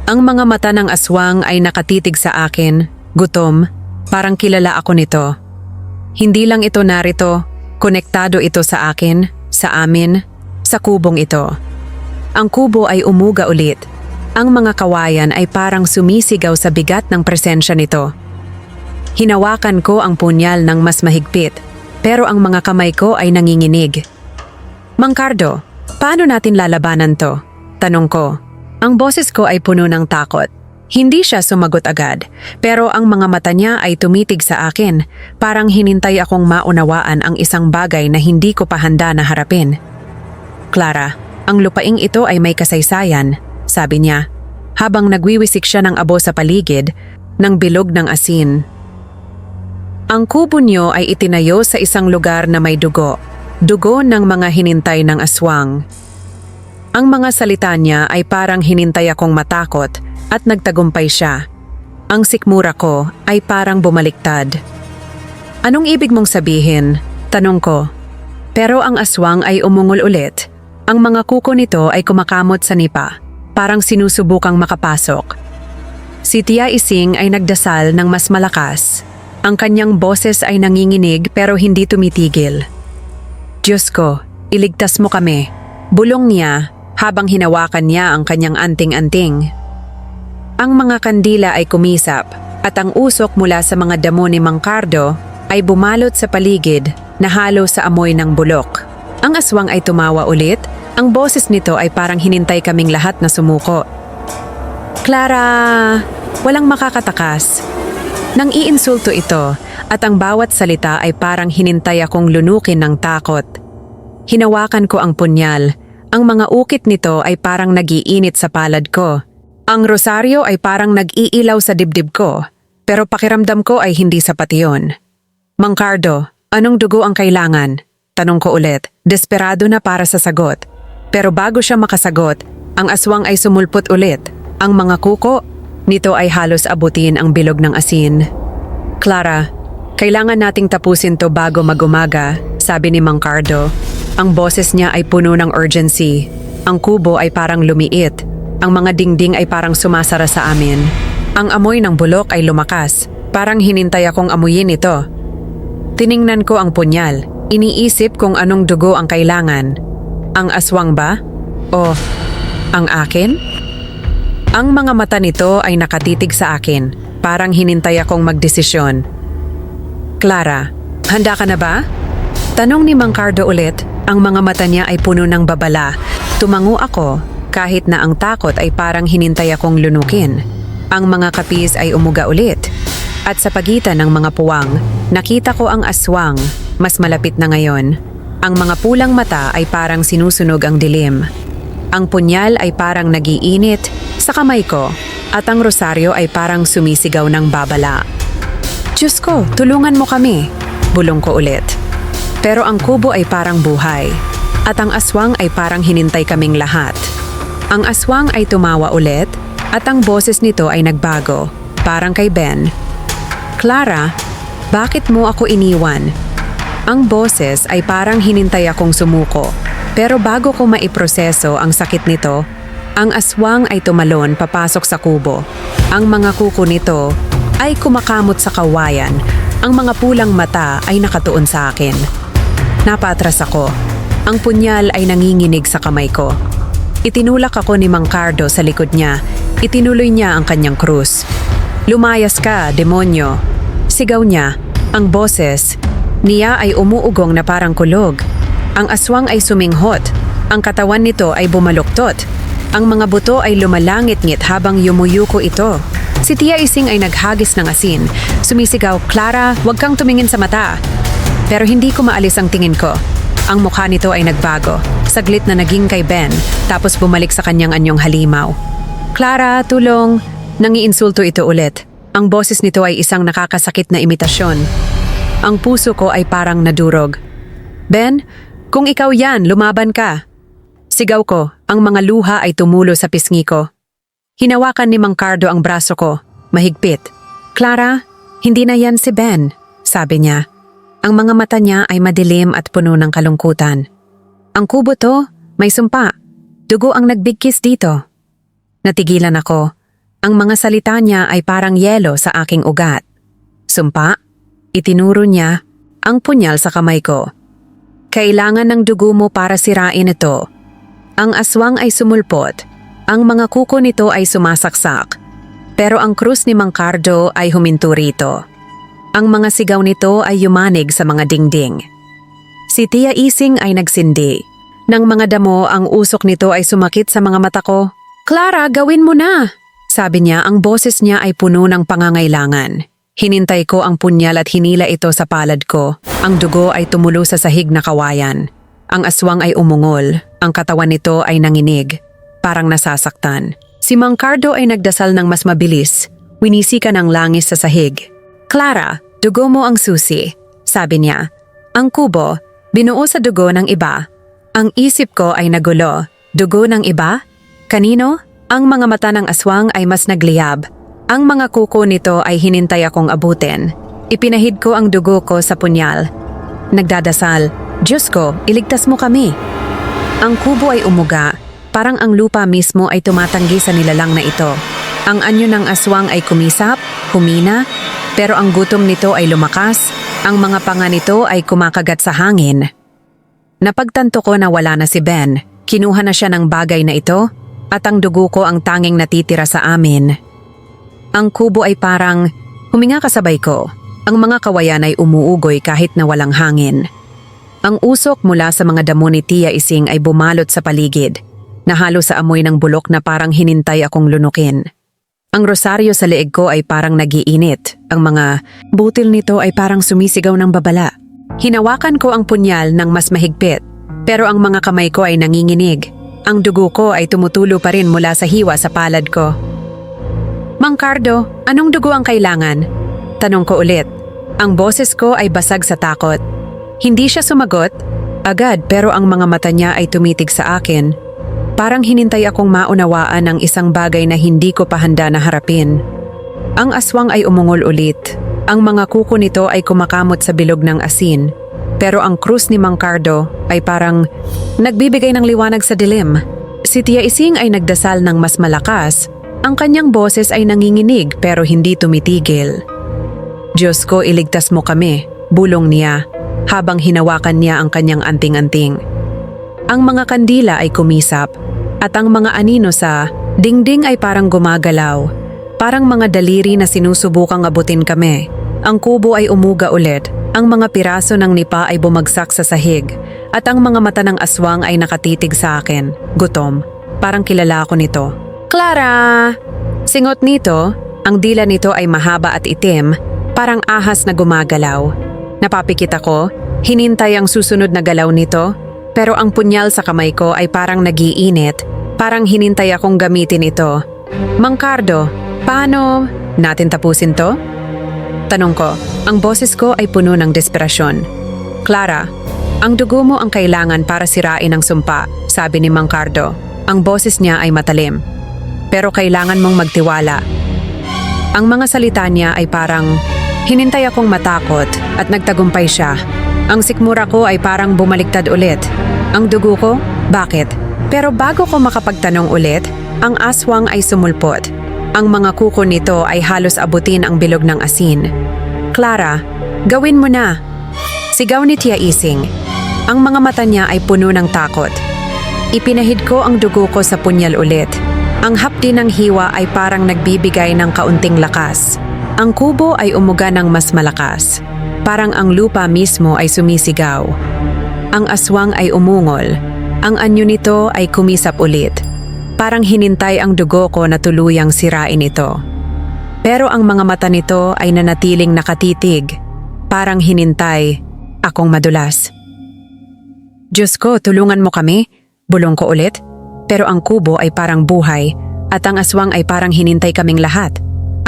Ang mga mata ng aswang ay nakatitig sa akin, gutom, parang kilala ako nito. Hindi lang ito narito, konektado ito sa akin, sa amin, sa kubong ito. Ang kubo ay umuga ulit. Ang mga kawayan ay parang sumisigaw sa bigat ng presensya nito. Hinawakan ko ang punyal ng mas mahigpit, pero ang mga kamay ko ay nanginginig. Mang Cardo, paano natin lalabanan to? Tanong ko. Ang boses ko ay puno ng takot. Hindi siya sumagot agad, pero ang mga mata niya ay tumitig sa akin, parang hinintay akong maunawaan ang isang bagay na hindi ko pa handa na harapin. Clara, ang lupaing ito ay may kasaysayan, sabi niya, habang nagwiwisik siya ng abo sa paligid ng bilog ng asin. Ang kubo niyo ay itinayo sa isang lugar na may dugo. Dugo ng mga hinintay ng aswang. Ang mga salita niya ay parang hinintay akong matakot at nagtagumpay siya. Ang sikmura ko ay parang bumaliktad. Anong ibig mong sabihin? Tanong ko. Pero ang aswang ay umungol ulit. Ang mga kuko nito ay kumakamot sa nipa, parang sinusubukang makapasok. Si Tia Ising ay nagdasal ng mas malakas. Ang kanyang boses ay nanginginig pero hindi tumitigil. Diyos ko, iligtas mo kami. Bulong niya habang hinawakan niya ang kanyang anting-anting. Ang mga kandila ay kumisap at ang usok mula sa mga damo ni Mang Cardo ay bumalot sa paligid na halo sa amoy ng bulok. Ang aswang ay tumawa ulit. Ang boses nito ay parang hinintay kaming lahat na sumuko. Clara, walang makakatakas. Nang iinsulto ito at ang bawat salita ay parang hinintay akong lunukin ng takot. Hinawakan ko ang punyal. Ang mga ukit nito ay parang nag-iinit sa palad ko. Ang rosaryo ay parang nag-iilaw sa dibdib ko, pero pakiramdam ko ay hindi sapat iyon. Mang Cardo, anong dugo ang kailangan? Tanong ko ulit, desperado na para sa sagot. Pero bago siya makasagot, ang aswang ay sumulpot ulit. Ang mga kuko nito ay halos abutin ang bilog ng asin. Clara, kailangan nating tapusin to bago mag-umaga, sabi ni Mang Cardo. Ang boses niya ay puno ng urgency. Ang kubo ay parang lumiit. Ang mga dingding ay parang sumasara sa amin. Ang amoy ng bulok ay lumakas. Parang hinintay akong amuyin ito. Tiningnan ko ang punyal. Iniisip kung anong dugo ang kailangan. Ang aswang ba? O ang akin? Ang mga mata nito ay nakatitig sa akin. Parang hinintay akong magdesisyon. Clara, handa ka na ba? Tanong ni Mang Cardo ulit. Ang mga mata niya ay puno ng babala. Tumango ako kahit na ang takot ay parang hinintay akong lunukin. Ang mga kapis ay umuga ulit. At sa pagitan ng mga puwang, nakita ko ang aswang, mas malapit na ngayon. Ang mga pulang mata ay parang sinusunog ang dilim. Ang punyal ay parang nagiinit sa kamay ko at ang rosaryo ay parang sumisigaw ng babala. Diyos ko, tulungan mo kami, bulong ko ulit. Pero ang kubo ay parang buhay at ang aswang ay parang hinintay kaming lahat. Ang aswang ay tumawa ulit at ang boses nito ay nagbago, parang kay Ben. Clara, bakit mo ako iniwan? Ang boses ay parang hinintay akong sumuko. Pero bago ko maiproseso ang sakit nito, ang aswang ay tumalon papasok sa kubo. Ang mga kuko nito ay kumakamot sa kawayan. Ang mga pulang mata ay nakatuon sa akin. Napatras ako. Ang punyal ay nanginginig sa kamay ko. Itinulak ako ni Mang Cardo sa likod niya. Itinuloy niya ang kanyang krus. Lumayas ka, demonyo. Sigaw niya. Ang boses niya ay umuugong na parang kulog. Ang aswang ay suminghot. Ang katawan nito ay bumaluktot. Ang mga buto ay lumalangit-ngit habang yumuyuko ito. Si Tia Ising ay naghagis ng asin. Sumisigaw, Clara, huwag kang tumingin sa mata. Pero hindi ko maalis ang tingin ko. Ang mukha nito ay nagbago. Saglit na naging kay Ben, tapos bumalik sa kanyang anyong halimaw. Clara, tulong! Nangiinsulto ito ulit. Ang boses nito ay isang nakakasakit na imitasyon. Ang puso ko ay parang nadurog. Ben, kung ikaw yan, lumaban ka. Sigaw ko, ang mga luha ay tumulo sa pisngi ko. Hinawakan ni Mang Cardo ang braso ko, mahigpit. Clara, hindi na yan si Ben, sabi niya. Ang mga mata niya ay madilim at puno ng kalungkutan. Ang kubo to, may sumpa. Dugo ang nagbigkis dito. Natigilan ako. Ang mga salita niya ay parang yelo sa aking ugat. Sumpa? Itinuro niya ang punyal sa kamay ko. Kailangan ng dugo mo para sirain ito. Ang aswang ay sumulpot. Ang mga kuko nito ay sumasaksak. Pero ang krus ni Mang Cardo ay huminto rito. Ang mga sigaw nito ay yumanig sa mga dingding. Si Tia Ising ay nagsindi. Nang mga damo, ang usok nito ay sumakit sa mga mata ko. Clara, gawin mo na! Sabi niya, ang boses niya ay puno ng pangangailangan. Hinintay ko ang punyal at hinila ito sa palad ko. Ang dugo ay tumulo sa sahig na kawayan. Ang aswang ay umungol. Ang katawan nito ay nanginig. Parang nasasaktan. Si Mang Cardo ay nagdasal ng mas mabilis. Winisika ng langis sa sahig. Clara, dugo mo ang susi, sabi niya. Ang kubo, binuo sa dugo ng iba. Ang isip ko ay nagulo. Dugo ng iba? Kanino? Ang mga mata ng aswang ay mas nagliyab. Ang mga kuko nito ay hinintay akong abutin. Ipinahid ko ang dugo ko sa punyal. Nagdadasal, Diyos ko, iligtas mo kami. Ang kubo ay umuga. Parang ang lupa mismo ay tumatanggi sa nilalang na ito. Ang anyo ng aswang ay kumisap, humina, pero ang gutom nito ay lumakas. Ang mga panga nito ay kumakagat sa hangin. Napagtanto ko na wala na si Ben. Kinuha na siya ng bagay na ito at ang dugo ko ang tanging natitira sa amin. Ang kubo ay parang huminga kasabay ko. Ang mga kawayan ay umuugoy kahit na walang hangin. Ang usok mula sa mga damo ni Tia Ising ay bumalot sa paligid. Nahalo sa amoy ng bulok na parang hinintay akong lunukin. Ang rosaryo sa leeg ko ay parang nagiinit. Ang mga butil nito ay parang sumisigaw ng babala. Hinawakan ko ang punyal ng mas mahigpit, pero ang mga kamay ko ay nanginginig. Ang dugo ko ay tumutulo pa rin mula sa hiwa sa palad ko. Mang Cardo, anong dugo ang kailangan? Tanong ko ulit. Ang boses ko ay basag sa takot. Hindi siya sumagot agad pero ang mga mata niya ay tumitig sa akin. Parang hinintay akong maunawaan ng isang bagay na hindi ko pa handa na harapin. Ang aswang ay umungol ulit. Ang mga kuko nito ay kumakamot sa bilog ng asin. Pero ang krus ni Mang Cardo ay parang nagbibigay ng liwanag sa dilim. Si Tia Ising ay nagdasal ng mas malakas. Ang kanyang boses ay nanginginig pero hindi tumitigil. Diyos ko, iligtas mo kami, bulong niya, habang hinawakan niya ang kanyang anting-anting. Ang mga kandila ay kumisap, at ang mga anino sa dingding ay parang gumagalaw. Parang mga daliri na sinusubukang abutin kami. Ang kubo ay umuga ulit, ang mga piraso ng nipa ay bumagsak sa sahig, at ang mga mata ng aswang ay nakatitig sa akin, gutom. Parang kilala ko nito. Clara! Singot nito, ang dila nito ay mahaba at itim, parang ahas na gumagalaw. Napapikit ako, hinintay ang susunod na galaw nito, pero ang punyal sa kamay ko ay parang nagiinit, parang hinintay akong gamitin ito. Mang Cardo, paano natin tapusin to? Tanong ko, ang boses ko ay puno ng desperasyon. Clara, ang dugo mo ang kailangan para sirain ang sumpa, sabi ni Mang Cardo. Ang boses niya ay matalim. Pero kailangan mong magtiwala. Ang mga salita niya ay parang hinintay akong matakot at nagtagumpay siya. Ang sikmura ko ay parang bumaliktad ulit. Ang dugo ko? Bakit? Pero bago ko makapagtanong ulit, ang aswang ay sumulpot. Ang mga kuko nito ay halos abutin ang bilog ng asin. Clara, gawin mo na! Sigaw ni Tia Ising. Ang mga mata niya ay puno ng takot. Ipinahid ko ang dugo ko sa punyal ulit. Ang hapdi ng hiwa ay parang nagbibigay ng kaunting lakas. Ang kubo ay umuga ng mas malakas. Parang ang lupa mismo ay sumisigaw. Ang aswang ay umungol. Ang anyo nito ay kumisap ulit. Parang hinintay ang dugo ko na tuluyang sirain ito. Pero ang mga mata nito ay nanatiling nakatitig. Parang hinintay akong madulas. Diyos ko, tulungan mo kami. Bulong ko ulit. Pero ang kubo ay parang buhay at ang aswang ay parang hinintay kaming lahat.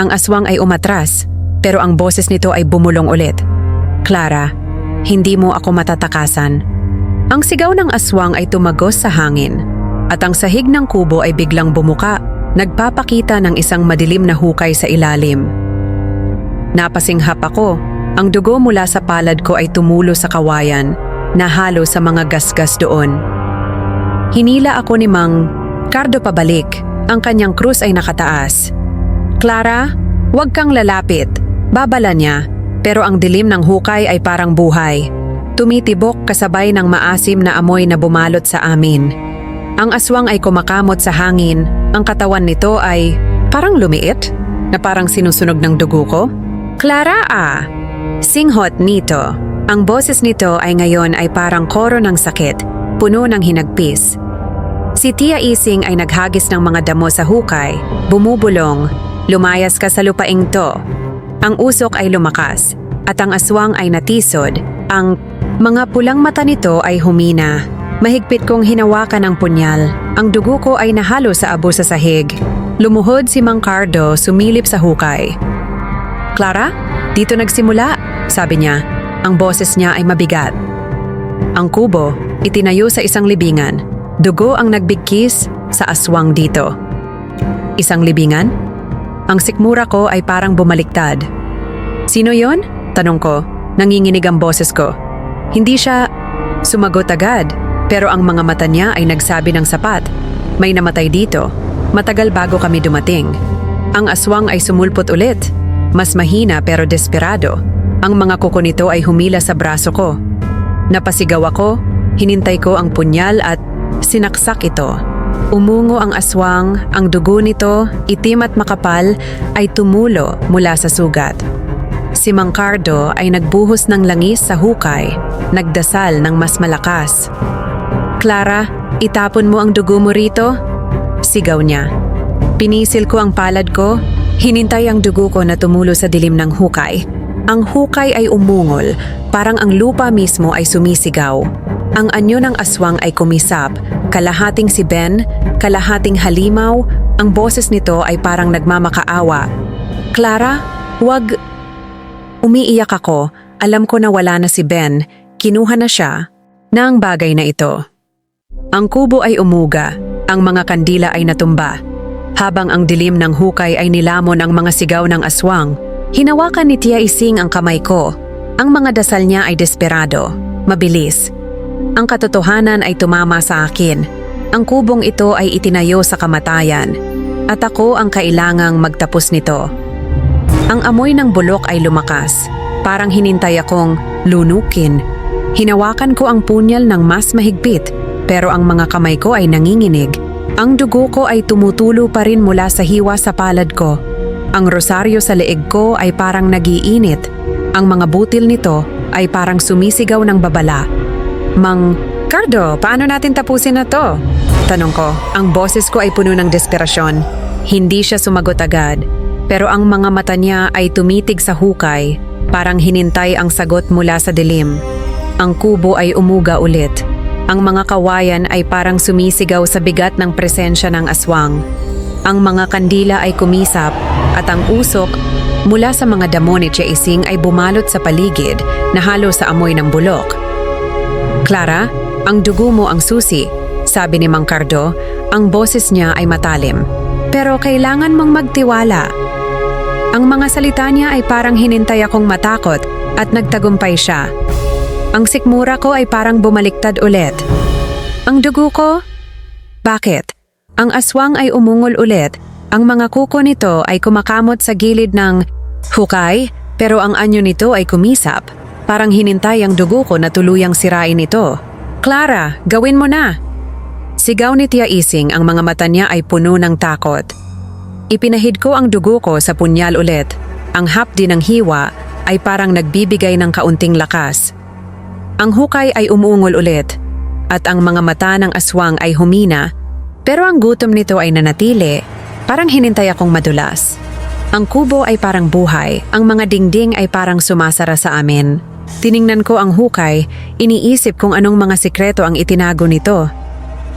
Ang aswang ay umatras pero ang boses nito ay bumulong ulit. Clara, hindi mo ako matatakasan. Ang sigaw ng aswang ay tumagos sa hangin at ang sahig ng kubo ay biglang bumuka, nagpapakita ng isang madilim na hukay sa ilalim. Napasinghap ako. Ang dugo mula sa palad ko ay tumulo sa kawayan, nahalo sa mga gasgas doon. Hinila ako ni Mang Cardo pabalik. Ang kanyang krus ay nakataas. Clara, huwag kang lalapit. Babala niya, pero ang dilim ng hukay ay parang buhay. Tumitibok kasabay ng maasim na amoy na bumalot sa amin. Ang aswang ay kumakamot sa hangin. Ang katawan nito ay parang lumiit, na parang sinusunog ng dugo ko. Clara singhot nito. Ang boses nito ay ngayon ay parang koro ng sakit, puno ng hinagpis. Si Tia Ising ay naghagis ng mga damo sa hukay, bumubulong, lumayas ka sa lupaing to. Ang usok ay lumakas, at ang aswang ay natisod. Ang mga pulang mata nito ay humina. Mahigpit kong hinawakan ang punyal. Ang dugo ko ay nahalo sa abo sa sahig. Lumuhod si Mang Cardo, sumilip sa hukay. Clara, dito nagsimula, sabi niya. Ang boses niya ay mabigat. Ang kubo, itinayo sa isang libingan. Dugo ang nagbigkis sa aswang dito. Isang libingan? Ang sikmura ko ay parang bumaliktad. Sino yon? Tanong ko. Nanginginig ang boses ko. Hindi siya sumagot agad, pero ang mga mata niya ay nagsabi ng sapat. May namatay dito. Matagal bago kami dumating. Ang aswang ay sumulpot ulit. Mas mahina pero desperado. Ang mga kuko nito ay humila sa braso ko. Napasigaw ako, hinintay ko ang punyal at sinaksak ito. Umungo ang aswang, ang dugo nito, itim at makapal, ay tumulo mula sa sugat. Si Mang Cardo ay nagbuhos ng langis sa hukay, nagdasal ng mas malakas. Clara, itapon mo ang dugo mo rito? Sigaw niya. Pinisil ko ang palad ko, hinintay ang dugo ko na tumulo sa dilim ng hukay. Ang hukay ay umungol, parang ang lupa mismo ay sumisigaw. Ang anyo ng aswang ay kumisap, kalahating si Ben, kalahating halimaw, ang boses nito ay parang nagmamakaawa. Clara, wag... Umiiyak ako, alam ko na wala na si Ben, kinuha na siya, na ang bagay na ito. Ang kubo ay umuga, ang mga kandila ay natumba. Habang ang dilim ng hukay ay nilamon ang mga sigaw ng aswang, hinawakan ni Tia Ising ang kamay ko. Ang mga dasal niya ay desperado, mabilis. Ang katotohanan ay tumama sa akin. Ang kubong ito ay itinayo sa kamatayan, at ako ang kailangang magtapos nito. Ang amoy ng bulok ay lumakas, parang hinintay akong lunukin. Hinawakan ko ang punyal ng mas mahigpit, pero ang mga kamay ko ay nanginginig. Ang dugo ko ay tumutulo pa rin mula sa hiwa sa palad ko. Ang rosaryo sa leeg ko ay parang nagiinit. Ang mga butil nito ay parang sumisigaw ng babala. Mang Cardo, paano natin tapusin na to? Tanong ko. Ang boses ko ay puno ng desperasyon. Hindi siya sumagot agad, pero ang mga mata niya ay tumitig sa hukay, parang hinintay ang sagot mula sa dilim. Ang kubo ay umuga ulit. Ang mga kawayan ay parang sumisigaw sa bigat ng presensya ng aswang. Ang mga kandila ay kumisap at ang usok mula sa mga damo ni Tia Ising ay bumalot sa paligid na halo sa amoy ng bulok. Clara, ang dugo mo ang susi, sabi ni Mang Cardo. Ang boses niya ay matalim. Pero kailangan mong magtiwala. Ang mga salita niya ay parang hinintay akong matakot at nagtagumpay siya. Ang sikmura ko ay parang bumaliktad ulit. Ang dugo ko? Bakit? Ang aswang ay umungol ulit. Ang mga kuko nito ay kumakamot sa gilid ng hukay, pero ang anyo nito ay kumisap. Parang hinintay ang dugo ko na tuluyang sirain ito. Clara, gawin mo na! Sigaw ni Tia Ising, ang mga mata niya ay puno ng takot. Ipinahid ko ang dugo ko sa punyal ulit. Ang hapdi ng hiwa ay parang nagbibigay ng kaunting lakas. Ang hukay ay umuungol ulit, at ang mga mata ng aswang ay humina, pero ang gutom nito ay nanatili, parang hinintay akong madulas. Ang kubo ay parang buhay, ang mga dingding ay parang sumasara sa amin. Tiningnan ko ang hukay, iniisip kung anong mga sikreto ang itinago nito.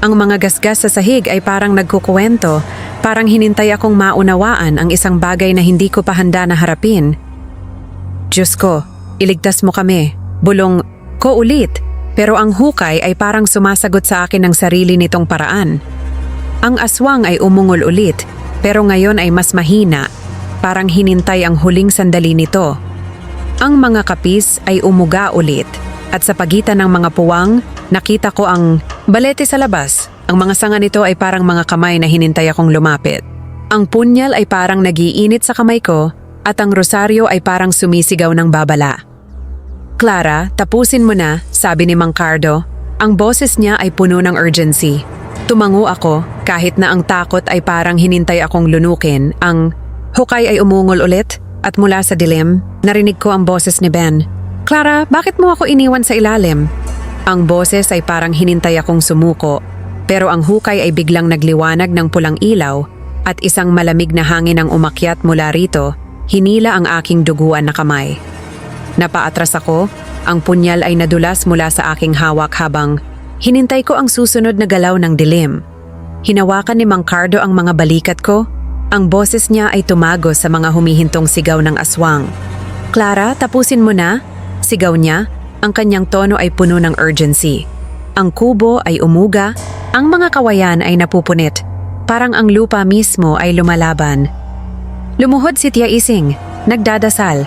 Ang mga gasgas sa sahig ay parang nagkukuwento, parang hinintay akong maunawaan ang isang bagay na hindi ko pa handa na harapin. Diyos ko, iligtas mo kami. Bulong ko ulit, pero ang hukay ay parang sumasagot sa akin ng sarili nitong paraan. Ang aswang ay umungol ulit, pero ngayon ay mas mahina, parang hinintay ang huling sandali nito. Ang mga kapis ay umuga ulit, at sa pagitan ng mga puwang, nakita ko ang balete sa labas. Ang mga sanga nito ay parang mga kamay na hinintay akong lumapit. Ang punyal ay parang nagiinit sa kamay ko, at ang rosaryo ay parang sumisigaw ng babala. Clara, tapusin mo na, sabi ni Mang Cardo. Ang boses niya ay puno ng urgency. Tumango ako, kahit na ang takot ay parang hinintay akong lunukin. Ang hukay ay umungol ulit, at mula sa dilim, narinig ko ang boses ni Ben. Clara, bakit mo ako iniwan sa ilalim? Ang boses ay parang hinintay akong sumuko, pero ang hukay ay biglang nagliwanag ng pulang ilaw at isang malamig na hangin ang umakyat mula rito, hinila ang aking duguan na kamay. Napaatras ako, ang punyal ay nadulas mula sa aking hawak habang hinintay ko ang susunod na galaw ng dilim. Hinawakan ni Mang Cardo ang mga balikat ko. Ang boses niya ay tumagos sa mga humihintong sigaw ng aswang. Clara, tapusin mo na? Sigaw niya. Ang kanyang tono ay puno ng urgency. Ang kubo ay umuga. Ang mga kawayan ay napupunit. Parang ang lupa mismo ay lumalaban. Lumuhod si Tia Ising. Nagdadasal.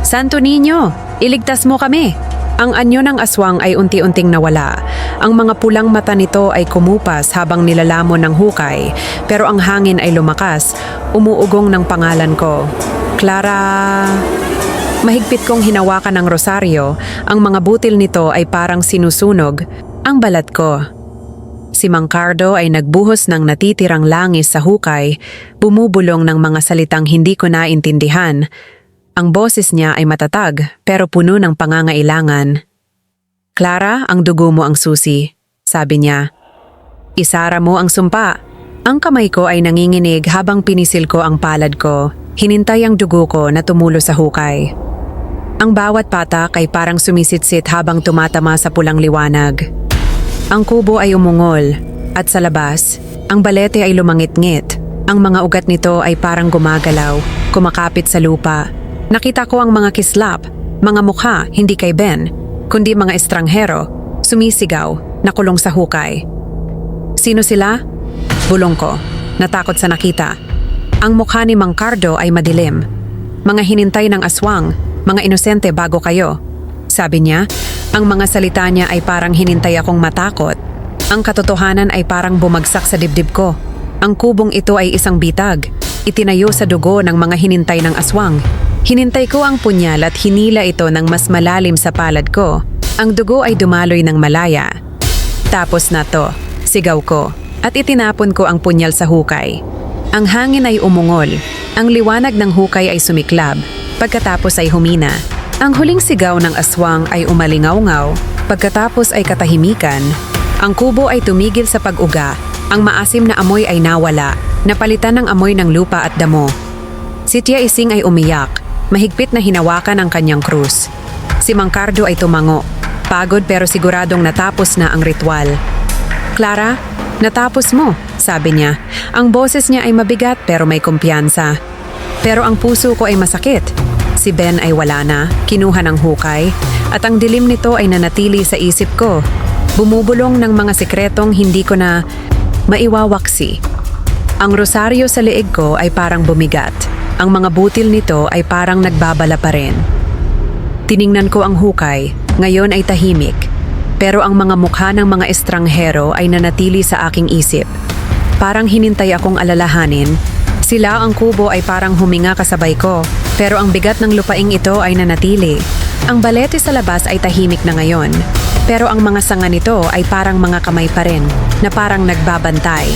Santo Niño, iligtas mo kami. Ang anyo ng aswang ay unti-unting nawala. Ang mga pulang mata nito ay kumupas habang nilalamon ng hukay, pero ang hangin ay lumakas, umuugong ng pangalan ko. Clara... Mahigpit kong hinawakan ng rosaryo, ang mga butil nito ay parang sinusunog ang balat ko. Si Mang Cardo ay nagbuhos ng natitirang langis sa hukay, bumubulong ng mga salitang hindi ko naintindihan. Ang boses niya ay matatag pero puno ng pangangailangan. Clara, ang dugo mo ang susi, sabi niya. Isara mo ang sumpa. Ang kamay ko ay nanginginig habang pinisil ko ang palad ko. Hinintay ang dugo ko na tumulo sa hukay. Ang bawat patak ay parang sumisitsit habang tumatama sa pulang liwanag. Ang kubo ay umungol at sa labas, ang balete ay lumangit-ngit. Ang mga ugat nito ay parang gumagalaw, kumakapit sa lupa. Nakita ko ang mga kislap, mga mukha, hindi kay Ben, kundi mga estranghero, sumisigaw, nakulong sa hukay. Sino sila? Bulong ko, natakot sa nakita. Ang mukha ni Mang Cardo ay madilim. Mga hinintay ng aswang, mga inosente bago kayo. Sabi niya, ang mga salita niya ay parang hinintay akong matakot. Ang katotohanan ay parang bumagsak sa dibdib ko. Ang kubong ito ay isang bitag, itinayo sa dugo ng mga hinintay ng aswang. Hinintay ko ang punyal at hinila ito ng mas malalim sa palad ko. Ang dugo ay dumaloy ng malaya. Tapos na to, sigaw ko, at itinapon ko ang punyal sa hukay. Ang hangin ay umungol. Ang liwanag ng hukay ay sumiklab. Pagkatapos ay humina. Ang huling sigaw ng aswang ay umalingaw-ngaw. Pagkatapos ay katahimikan. Ang kubo ay tumigil sa pag-uga. Ang maasim na amoy ay nawala, napalitan ng amoy ng lupa at damo. Si Tia Ising ay umiyak. Mahigpit na hinawakan ang kanyang krus. Si Mang Cardo ay tumango. Pagod pero siguradong natapos na ang ritual. Clara, natapos mo, sabi niya. Ang boses niya ay mabigat pero may kumpiyansa. Pero ang puso ko ay masakit. Si Ben ay wala na, kinuha ng hukay, at ang dilim nito ay nanatili sa isip ko. Bumubulong ng mga sikretong hindi ko na maiwawaksi. Ang rosaryo sa leeg ko ay parang bumigat. Ang mga butil nito ay parang nagbabala pa rin. Tiningnan ko ang hukay, ngayon ay tahimik. Pero ang mga mukha ng mga estranghero ay nanatili sa aking isip. Parang hinintay akong alalahanin. Sila ang kubo ay parang huminga kasabay ko, pero ang bigat ng lupaing ito ay nanatili. Ang balete sa labas ay tahimik na ngayon, pero ang mga sanga nito ay parang mga kamay pa rin, na parang nagbabantay.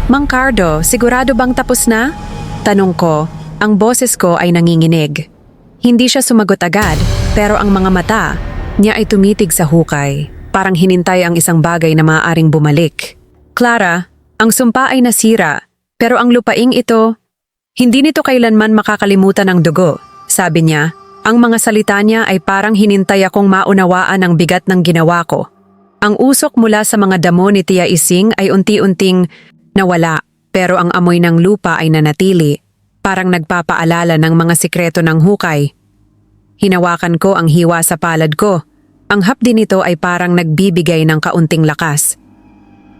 Mang Cardo, sigurado bang tapos na? Tanong ko, ang boses ko ay nanginginig. Hindi siya sumagot agad, pero ang mga mata niya ay tumitig sa hukay. Parang hinintay ang isang bagay na maaaring bumalik. Clara, ang sumpa ay nasira, pero ang lupaing ito, hindi nito kailanman makakalimutan ang dugo, sabi niya. Ang mga salita niya ay parang hinintay akong maunawaan ang bigat ng ginawa ko. Ang usok mula sa mga damo ni Tia Ising ay unti-unting nawala, pero ang amoy ng lupa ay nanatili, parang nagpapaalala ng mga sikreto ng hukay. Hinawakan ko ang hiwa sa palad ko. Ang hapdi nito ay parang nagbibigay ng kaunting lakas.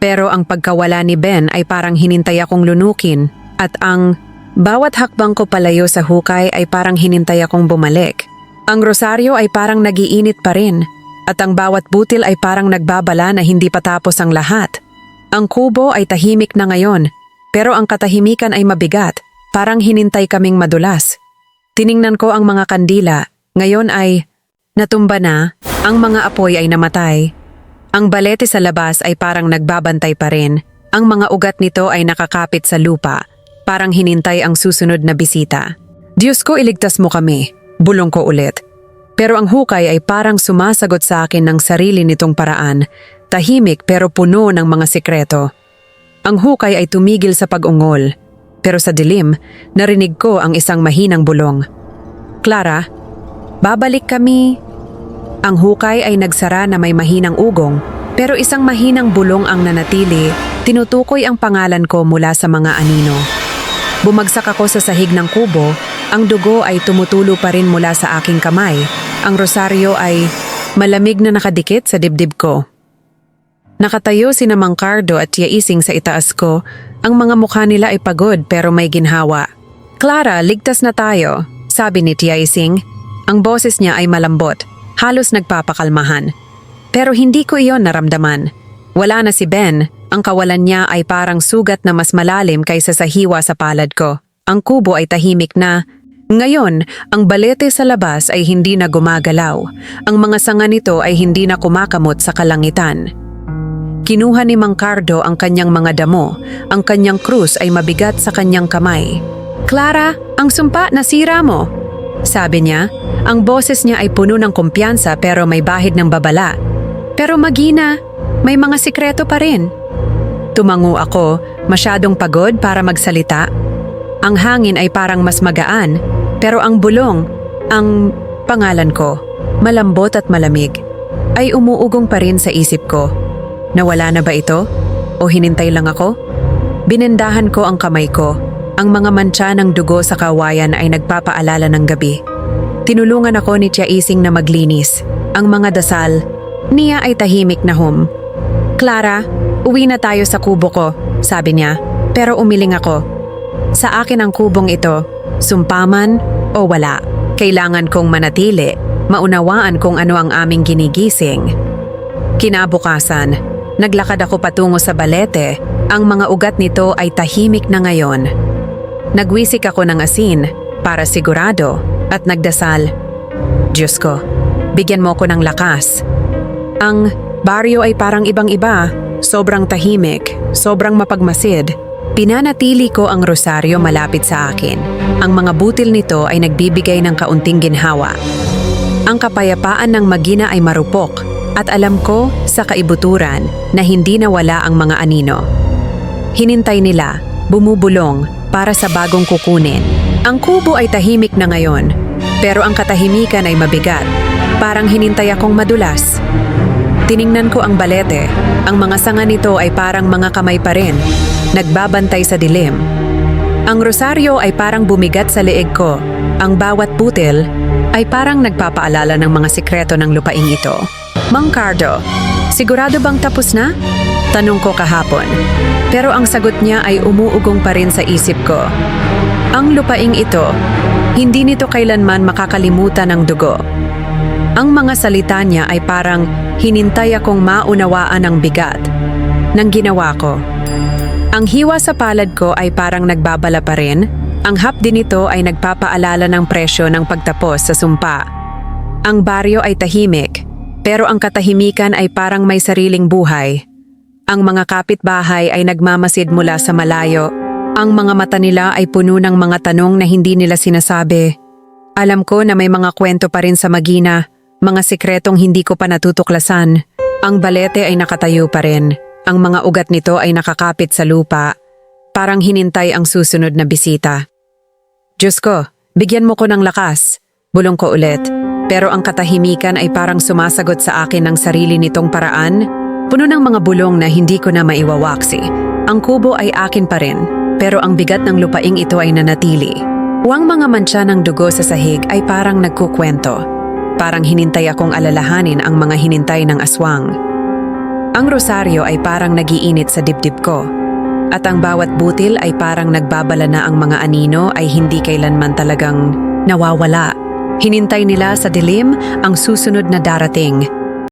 Pero ang pagkawala ni Ben ay parang hinintay akong lunukin at ang bawat hakbang ko palayo sa hukay ay parang hinintay akong bumalik. Ang rosaryo ay parang nagiinit pa rin at ang bawat butil ay parang nagbabala na hindi pa tapos ang lahat. Ang kubo ay tahimik na ngayon, pero ang katahimikan ay mabigat, parang hinintay kaming madulas. Tiningnan ko ang mga kandila, ngayon ay natumba na, ang mga apoy ay namatay. Ang balete sa labas ay parang nagbabantay pa rin. Ang mga ugat nito ay nakakapit sa lupa, parang hinintay ang susunod na bisita. Diyos ko, iligtas mo kami, bulong ko ulit. Pero ang hukay ay parang sumasagot sa akin ng sarili nitong paraan, tahimik pero puno ng mga sikreto. Ang hukay ay tumigil sa pag-ungol, pero sa dilim, narinig ko ang isang mahinang bulong. Clara, babalik kami. Ang hukay ay nagsara na may mahinang ugong, pero isang mahinang bulong ang nanatili, tinutukoy ang pangalan ko mula sa mga anino. Bumagsak ako sa sahig ng kubo, ang dugo ay tumutulo pa rin mula sa aking kamay, ang rosaryo ay malamig na nakadikit sa dibdib ko. Nakatayo sina Mang Cardo at Tia Ising sa itaas ko, ang mga mukha nila ay pagod pero may ginhawa. Clara, ligtas na tayo, sabi ni Tia Ising. Ang boses niya ay malambot. Halos nagpapakalmahan. Pero hindi ko iyon naramdaman. Wala na si Ben, ang kawalan niya ay parang sugat na mas malalim kaysa sa hiwa sa palad ko. Ang kubo ay tahimik na. Ngayon, ang balete sa labas ay hindi na gumagalaw. Ang mga sanga nito ay hindi na kumakamot sa kalangitan. Kinuha ni Mang Cardo ang kanyang mga damo. Ang kanyang krus ay mabigat sa kanyang kamay. Clara, ang sumpa nasira mo, sabi niya. Ang boses niya ay puno ng kumpiyansa pero may bahid ng babala. Pero Magina, may mga sikreto pa rin. Tumango ako, masyadong pagod para magsalita. Ang hangin ay parang mas magaan, pero ang bulong, ang pangalan ko, malambot at malamig, ay umuugong pa rin sa isip ko. Nawala na ba ito? O hinintay lang ako? Binendahan ko ang kamay ko. Ang mga mantsa ng dugo sa kawayan ay nagpapaalala ng gabi. Tinulungan ako ni Tia Ising na maglinis. Ang mga dasal, niya ay tahimik na Clara, uwi na tayo sa kubo ko, sabi niya. Pero umiling ako. Sa akin ang kubong ito, sumpaman o wala. Kailangan kong manatili, maunawaan kung ano ang aming ginigising. Kinabukasan, naglakad ako patungo sa balete. Ang mga ugat nito ay tahimik na ngayon. Nagwisik ako ng asin para sigurado at nagdasal. Diyos ko, bigyan mo ko ng lakas. Ang baryo ay parang ibang-iba, sobrang tahimik, sobrang mapagmasid. Pinanatili ko ang rosaryo malapit sa akin. Ang mga butil nito ay nagbibigay ng kaunting ginhawa. Ang kapayapaan ng Magina ay marupok at alam ko sa kaibuturan na hindi nawala ang mga anino. Hinintay nila, bumubulong para sa bagong kukunin. Ang kubo ay tahimik na ngayon, pero ang katahimikan ay mabigat. Parang hinintay akong madulas. Tiningnan ko ang balete. Ang mga sanga nito ay parang mga kamay pa rin, nagbabantay sa dilim. Ang rosaryo ay parang bumigat sa leeg ko. Ang bawat butil ay parang nagpapaalala ng mga sikreto ng lupaing ito. Mang Cardo, sigurado bang tapos na? Tanong ko kahapon. Pero ang sagot niya ay umuugong pa rin sa isip ko. Ang lupaing ito, hindi nito kailanman makakalimutan ng dugo. Ang mga salita niya ay parang hinintay akong maunawaan ang bigat ng ginawa ko. Ang hiwa sa palad ko ay parang nagbabala pa rin. Ang hapdi nito ay nagpapaalala ng presyo ng pagtapos sa sumpa. Ang baryo ay tahimik, pero ang katahimikan ay parang may sariling buhay. Ang mga kapitbahay ay nagmamasid mula sa malayo. Ang mga mata nila ay puno ng mga tanong na hindi nila sinasabi. Alam ko na may mga kwento pa rin sa Magina, mga sikretong hindi ko pa natutuklasan. Ang balete ay nakatayo pa rin. Ang mga ugat nito ay nakakapit sa lupa. Parang hinintay ang susunod na bisita. Diyos ko, bigyan mo ko ng lakas, Bulong ko ulit. Pero ang katahimikan ay parang sumasagot sa akin ng sarili nitong paraan. Puno ng mga bulong na hindi ko na maiwawaksi. Ang kubo ay akin pa rin, pero ang bigat ng lupaing ito ay nanatili. Huwag mga mantsa ng dugo sa sahig ay parang nagkukwento. Parang hinintay akong alalahanin ang mga hinintay ng aswang. Ang rosaryo ay parang nagiinit sa dibdib ko. At ang bawat butil ay parang nagbabala na ang mga anino ay hindi kailanman talagang nawawala. Hinintay nila sa dilim ang susunod na darating.